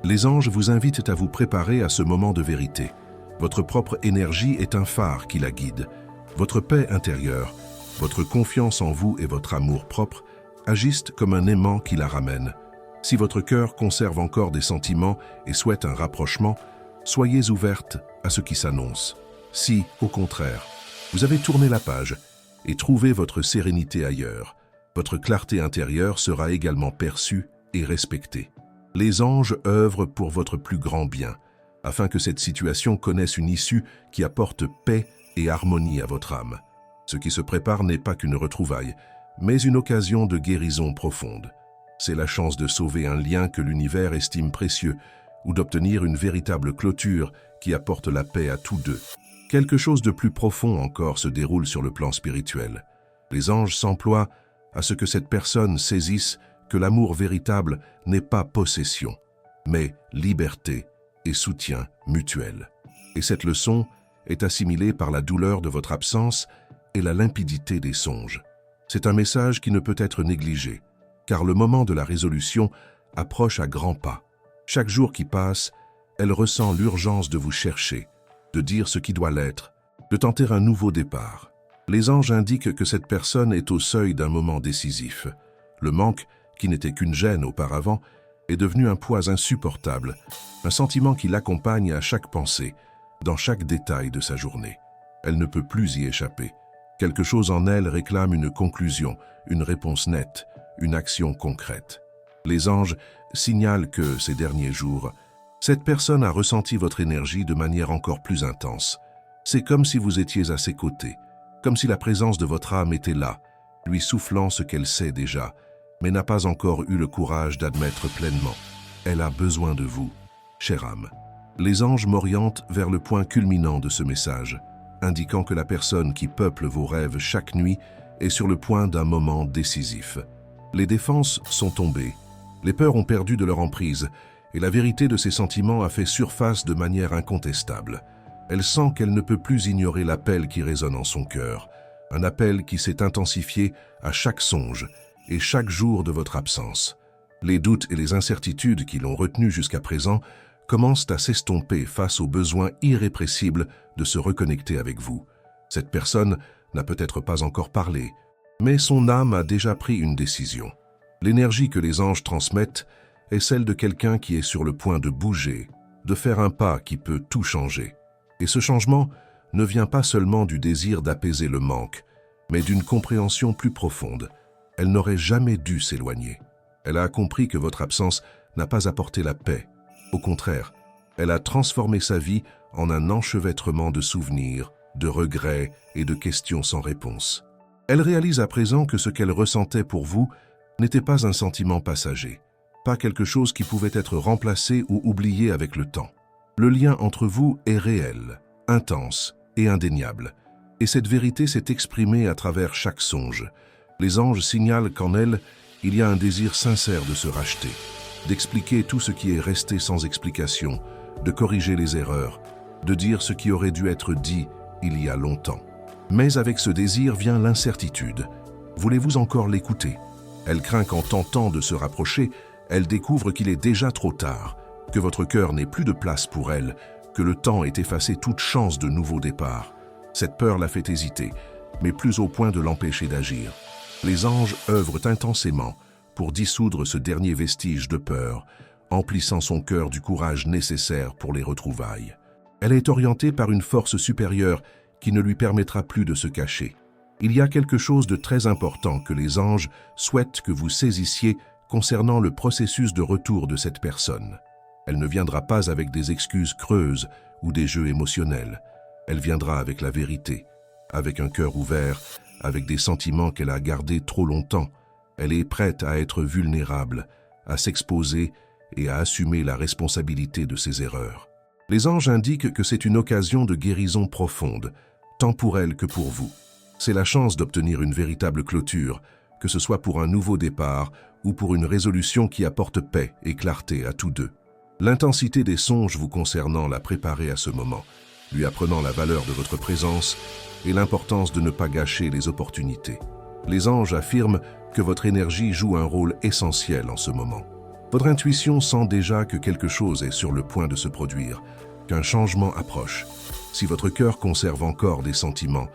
les anges vous invitent à vous préparer à ce moment de vérité. Votre propre énergie est un phare qui la guide. Votre paix intérieure, votre confiance en vous et votre amour propre agissent comme un aimant qui la ramène. Si votre cœur conserve encore des sentiments et souhaite un rapprochement, soyez ouverte à ce qui s'annonce. Si, au contraire, vous avez tourné la page et trouvé votre sérénité ailleurs, votre clarté intérieure sera également perçue et respectée. Les anges œuvrent pour votre plus grand bien, afin que cette situation connaisse une issue qui apporte paix et harmonie à votre âme. Ce qui se prépare n'est pas qu'une retrouvaille, mais une occasion de guérison profonde. C'est la chance de sauver un lien que l'univers estime précieux, ou d'obtenir une véritable clôture qui apporte la paix à tous deux. Quelque chose de plus profond encore se déroule sur le plan spirituel. Les anges s'emploient à ce que cette personne saisisse que l'amour véritable n'est pas possession, mais liberté et soutien mutuel. Et cette leçon est assimilée par la douleur de votre absence et la limpidité des songes. C'est un message qui ne peut être négligé, car le moment de la résolution approche à grands pas. Chaque jour qui passe, elle ressent l'urgence de vous chercher, de dire ce qui doit l'être, de tenter un nouveau départ. Les anges indiquent que cette personne est au seuil d'un moment décisif. Le manque, qui n'était qu'une gêne auparavant, est devenu un poids insupportable, un sentiment qui l'accompagne à chaque pensée, dans chaque détail de sa journée. Elle ne peut plus y échapper. Quelque chose en elle réclame une conclusion, une réponse nette, une action concrète. Les anges signalent que, ces derniers jours, cette personne a ressenti votre énergie de manière encore plus intense. C'est comme si vous étiez à ses côtés, comme si la présence de votre âme était là, lui soufflant ce qu'elle sait déjà, mais n'a pas encore eu le courage d'admettre pleinement. Elle a besoin de vous, chère âme. Les anges m'orientent vers le point culminant de ce message, indiquant que la personne qui peuple vos rêves chaque nuit est sur le point d'un moment décisif. Les défenses sont tombées, les peurs ont perdu de leur emprise, et la vérité de ses sentiments a fait surface de manière incontestable. Elle sent qu'elle ne peut plus ignorer l'appel qui résonne en son cœur, un appel qui s'est intensifié à chaque songe et chaque jour de votre absence. Les doutes et les incertitudes qui l'ont retenue jusqu'à présent commencent à s'estomper face au besoin irrépressible de se reconnecter avec vous. Cette personne n'a peut-être pas encore parlé, mais son âme a déjà pris une décision. L'énergie que les anges transmettent est celle de quelqu'un qui est sur le point de bouger, de faire un pas qui peut tout changer. Et ce changement ne vient pas seulement du désir d'apaiser le manque, mais d'une compréhension plus profonde. Elle n'aurait jamais dû s'éloigner. Elle a compris que votre absence n'a pas apporté la paix. Au contraire, elle a transformé sa vie en un enchevêtrement de souvenirs, de regrets et de questions sans réponse. Elle réalise à présent que ce qu'elle ressentait pour vous n'était pas un sentiment passager, pas quelque chose qui pouvait être remplacé ou oublié avec le temps. Le lien entre vous est réel, intense et indéniable, et cette vérité s'est exprimée à travers chaque songe. Les anges signalent qu'en elle, il y a un désir sincère de se racheter, d'expliquer tout ce qui est resté sans explication, de corriger les erreurs, de dire ce qui aurait dû être dit il y a longtemps. Mais avec ce désir vient l'incertitude. Voulez-vous encore l'écouter? Elle craint qu'en tentant de se rapprocher, elle découvre qu'il est déjà trop tard, que votre cœur n'ait plus de place pour elle, que le temps ait effacé toute chance de nouveau départ. Cette peur la fait hésiter, mais plus au point de l'empêcher d'agir. Les anges œuvrent intensément pour dissoudre ce dernier vestige de peur, emplissant son cœur du courage nécessaire pour les retrouvailles. Elle est orientée par une force supérieure qui ne lui permettra plus de se cacher. Il y a quelque chose de très important que les anges souhaitent que vous saisissiez concernant le processus de retour de cette personne. Elle ne viendra pas avec des excuses creuses ou des jeux émotionnels. Elle viendra avec la vérité, avec un cœur ouvert, avec des sentiments qu'elle a gardés trop longtemps. Elle est prête à être vulnérable, à s'exposer et à assumer la responsabilité de ses erreurs. Les anges indiquent que c'est une occasion de guérison profonde, tant pour elle que pour vous. C'est la chance d'obtenir une véritable clôture, que ce soit pour un nouveau départ ou pour une résolution qui apporte paix et clarté à tous deux. L'intensité des songes vous concernant l'a préparée à ce moment, lui apprenant la valeur de votre présence et l'importance de ne pas gâcher les opportunités. Les anges affirment que votre énergie joue un rôle essentiel en ce moment. Votre intuition sent déjà que quelque chose est sur le point de se produire, qu'un changement approche. Si votre cœur conserve encore des sentiments,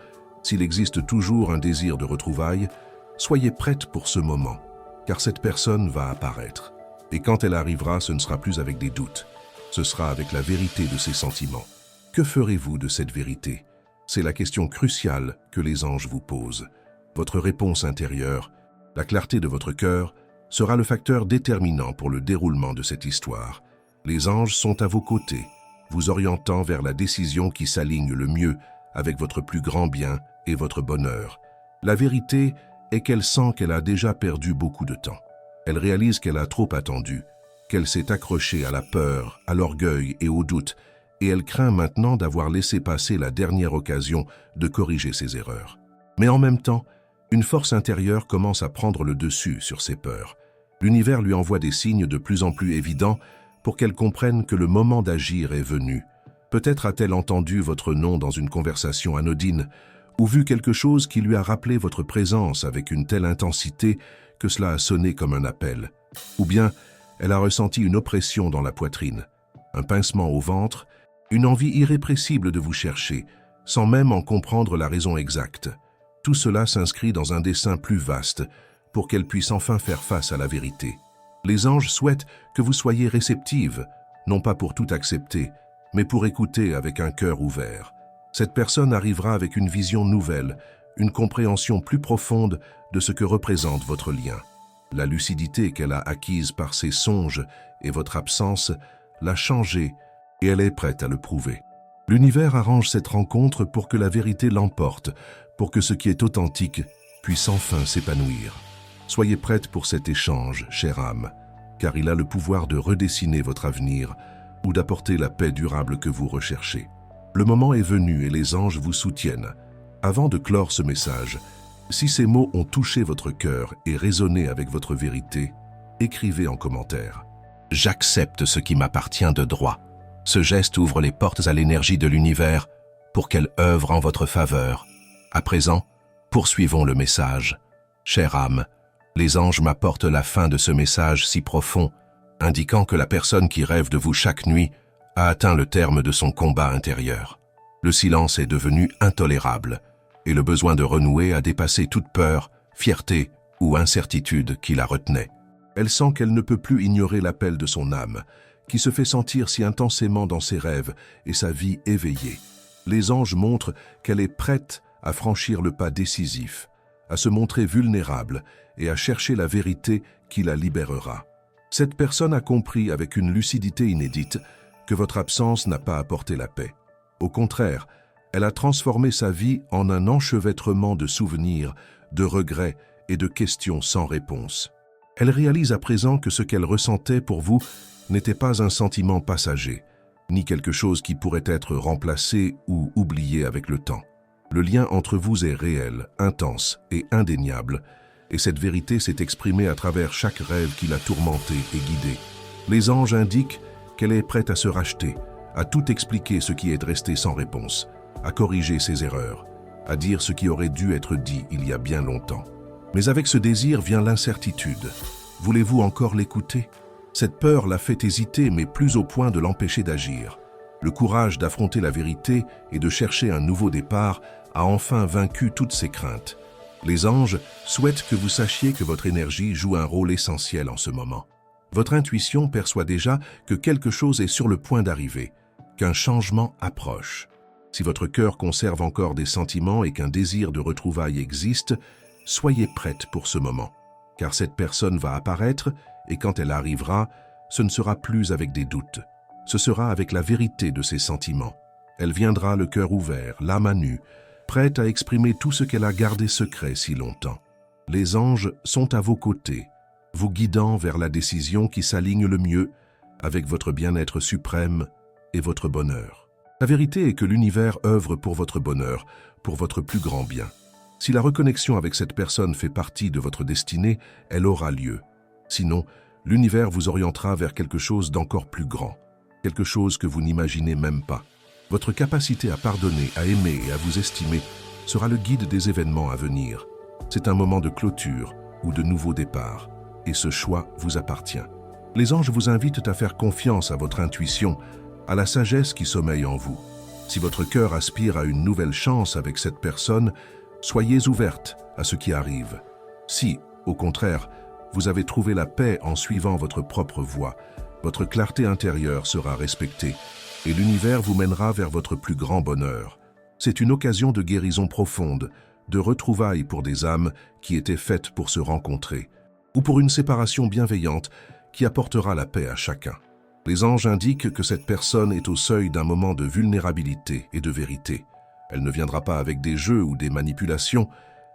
s'il existe toujours un désir de retrouvailles, soyez prête pour ce moment, car cette personne va apparaître. Et quand elle arrivera, ce ne sera plus avec des doutes, ce sera avec la vérité de ses sentiments. Que ferez-vous de cette vérité? C'est la question cruciale que les anges vous posent. Votre réponse intérieure, la clarté de votre cœur, sera le facteur déterminant pour le déroulement de cette histoire. Les anges sont à vos côtés, vous orientant vers la décision qui s'aligne le mieux avec votre plus grand bien et votre bonheur. La vérité est qu'elle sent qu'elle a déjà perdu beaucoup de temps. Elle réalise qu'elle a trop attendu, qu'elle s'est accrochée à la peur, à l'orgueil et au doute, et elle craint maintenant d'avoir laissé passer la dernière occasion de corriger ses erreurs. Mais en même temps, une force intérieure commence à prendre le dessus sur ses peurs. L'univers lui envoie des signes de plus en plus évidents pour qu'elle comprenne que le moment d'agir est venu. Peut-être a-t-elle entendu votre nom dans une conversation anodine ou vu quelque chose qui lui a rappelé votre présence avec une telle intensité que cela a sonné comme un appel. Ou bien, elle a ressenti une oppression dans la poitrine, un pincement au ventre, une envie irrépressible de vous chercher, sans même en comprendre la raison exacte. Tout cela s'inscrit dans un dessein plus vaste pour qu'elle puisse enfin faire face à la vérité. Les anges souhaitent que vous soyez réceptive, non pas pour tout accepter, mais pour écouter avec un cœur ouvert. Cette personne arrivera avec une vision nouvelle, une compréhension plus profonde de ce que représente votre lien. La lucidité qu'elle a acquise par ses songes et votre absence l'a changée et elle est prête à le prouver. L'univers arrange cette rencontre pour que la vérité l'emporte, pour que ce qui est authentique puisse enfin s'épanouir. Soyez prête pour cet échange, chère âme, car il a le pouvoir de redessiner votre avenir ou d'apporter la paix durable que vous recherchez. Le moment est venu et les anges vous soutiennent. Avant de clore ce message, si ces mots ont touché votre cœur et résonné avec votre vérité, écrivez en commentaire « J'accepte ce qui m'appartient de droit ». Ce geste ouvre les portes à l'énergie de l'univers pour qu'elle œuvre en votre faveur. À présent, poursuivons le message. Chère âme, les anges m'apportent la fin de ce message si profond, indiquant que la personne qui rêve de vous chaque nuit a atteint le terme de son combat intérieur. Le silence est devenu intolérable et le besoin de renouer a dépassé toute peur, fierté ou incertitude qui la retenait. Elle sent qu'elle ne peut plus ignorer l'appel de son âme, qui se fait sentir si intensément dans ses rêves et sa vie éveillée. Les anges montrent qu'elle est prête à franchir le pas décisif, à se montrer vulnérable et à chercher la vérité qui la libérera. Cette personne a compris avec une lucidité inédite que votre absence n'a pas apporté la paix. Au contraire, elle a transformé sa vie en un enchevêtrement de souvenirs, de regrets et de questions sans réponse. Elle réalise à présent que ce qu'elle ressentait pour vous n'était pas un sentiment passager, ni quelque chose qui pourrait être remplacé ou oublié avec le temps. Le lien entre vous est réel, intense et indéniable, et cette vérité s'est exprimée à travers chaque rêve qui l'a tourmentée et guidée. Les anges indiquent qu'elle est prête à se racheter, à tout expliquer ce qui est resté sans réponse, à corriger ses erreurs, à dire ce qui aurait dû être dit il y a bien longtemps. Mais avec ce désir vient l'incertitude. Voulez-vous encore l'écouter? Cette peur l'a fait hésiter, mais plus au point de l'empêcher d'agir. Le courage d'affronter la vérité et de chercher un nouveau départ a enfin vaincu toutes ses craintes. Les anges souhaitent que vous sachiez que votre énergie joue un rôle essentiel en ce moment. Votre intuition perçoit déjà que quelque chose est sur le point d'arriver, qu'un changement approche. Si votre cœur conserve encore des sentiments et qu'un désir de retrouvailles existe, soyez prête pour ce moment, car cette personne va apparaître et quand elle arrivera, ce ne sera plus avec des doutes. Ce sera avec la vérité de ses sentiments. Elle viendra le cœur ouvert, l'âme à nu, prête à exprimer tout ce qu'elle a gardé secret si longtemps. Les anges sont à vos côtés, vous guidant vers la décision qui s'aligne le mieux avec votre bien-être suprême et votre bonheur. La vérité est que l'univers œuvre pour votre bonheur, pour votre plus grand bien. Si la reconnexion avec cette personne fait partie de votre destinée, elle aura lieu. Sinon, l'univers vous orientera vers quelque chose d'encore plus grand, quelque chose que vous n'imaginez même pas. Votre capacité à pardonner, à aimer et à vous estimer sera le guide des événements à venir. C'est un moment de clôture ou de nouveau départ, et ce choix vous appartient. Les anges vous invitent à faire confiance à votre intuition, à la sagesse qui sommeille en vous. Si votre cœur aspire à une nouvelle chance avec cette personne, soyez ouverte à ce qui arrive. Si, au contraire, vous avez trouvé la paix en suivant votre propre voie, votre clarté intérieure sera respectée et l'univers vous mènera vers votre plus grand bonheur. C'est une occasion de guérison profonde, de retrouvailles pour des âmes qui étaient faites pour se rencontrer, ou pour une séparation bienveillante qui apportera la paix à chacun. Les anges indiquent que cette personne est au seuil d'un moment de vulnérabilité et de vérité. Elle ne viendra pas avec des jeux ou des manipulations,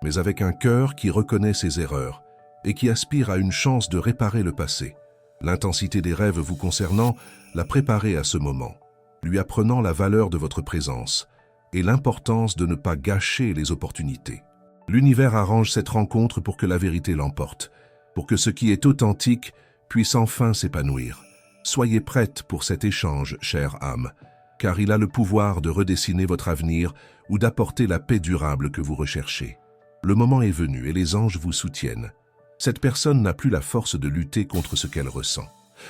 mais avec un cœur qui reconnaît ses erreurs et qui aspire à une chance de réparer le passé. L'intensité des rêves vous concernant l'a préparé à ce moment, lui apprenant la valeur de votre présence et l'importance de ne pas gâcher les opportunités. L'univers arrange cette rencontre pour que la vérité l'emporte, pour que ce qui est authentique puisse enfin s'épanouir. Soyez prête pour cet échange, chère âme, car il a le pouvoir de redessiner votre avenir ou d'apporter la paix durable que vous recherchez. Le moment est venu et les anges vous soutiennent. Cette personne n'a plus la force de lutter contre ce qu'elle ressent.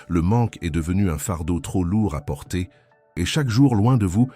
Le manque est devenu un fardeau trop lourd à porter et chaque jour loin de vous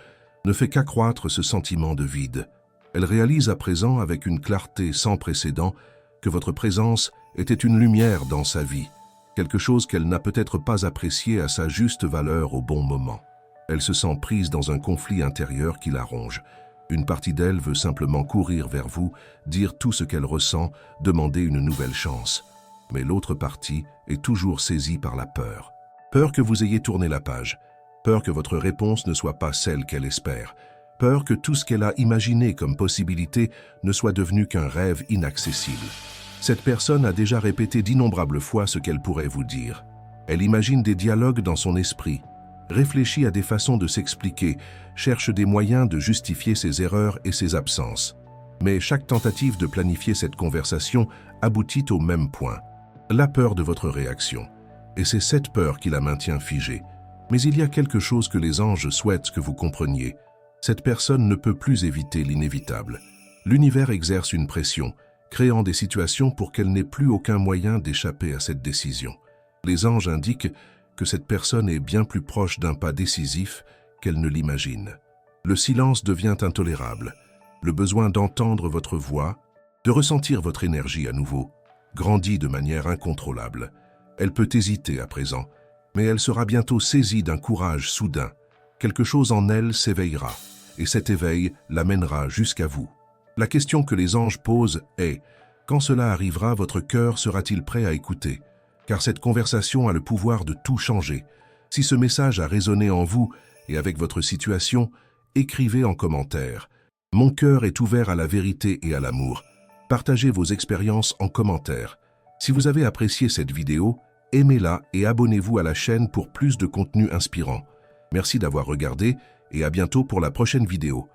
ne fait qu'accroître ce sentiment de vide. Elle réalise à présent avec une clarté sans précédent que votre présence était une lumière dans sa vie, quelque chose qu'elle n'a peut-être pas apprécié à sa juste valeur au bon moment. Elle se sent prise dans un conflit intérieur qui la ronge. Une partie d'elle veut simplement courir vers vous, dire tout ce qu'elle ressent, demander une nouvelle chance. Mais l'autre partie est toujours saisie par la peur. Peur que vous ayez tourné la page, peur que votre réponse ne soit pas celle qu'elle espère, peur que tout ce qu'elle a imaginé comme possibilité ne soit devenu qu'un rêve inaccessible. Cette personne a déjà répété d'innombrables fois ce qu'elle pourrait vous dire. Elle imagine des dialogues dans son esprit, réfléchit à des façons de s'expliquer, cherche des moyens de justifier ses erreurs et ses absences. Mais chaque tentative de planifier cette conversation aboutit au même point, la peur de votre réaction. Et c'est cette peur qui la maintient figée. Mais il y a quelque chose que les anges souhaitent que vous compreniez. Cette personne ne peut plus éviter l'inévitable. L'univers exerce une pression, créant des situations pour qu'elle n'ait plus aucun moyen d'échapper à cette décision. Les anges indiquent que cette personne est bien plus proche d'un pas décisif qu'elle ne l'imagine. Le silence devient intolérable. Le besoin d'entendre votre voix, de ressentir votre énergie à nouveau, grandit de manière incontrôlable. Elle peut hésiter à présent, mais elle sera bientôt saisie d'un courage soudain. Quelque chose en elle s'éveillera, et cet éveil l'amènera jusqu'à vous. La question que les anges posent est « Quand cela arrivera, votre cœur sera-t-il prêt à écouter ?» Car cette conversation a le pouvoir de tout changer. Si ce message a résonné en vous et avec votre situation, écrivez en commentaire. Mon cœur est ouvert à la vérité et à l'amour. Partagez vos expériences en commentaire. Si vous avez apprécié cette vidéo, aimez-la et abonnez-vous à la chaîne pour plus de contenu inspirant. Merci d'avoir regardé et à bientôt pour la prochaine vidéo.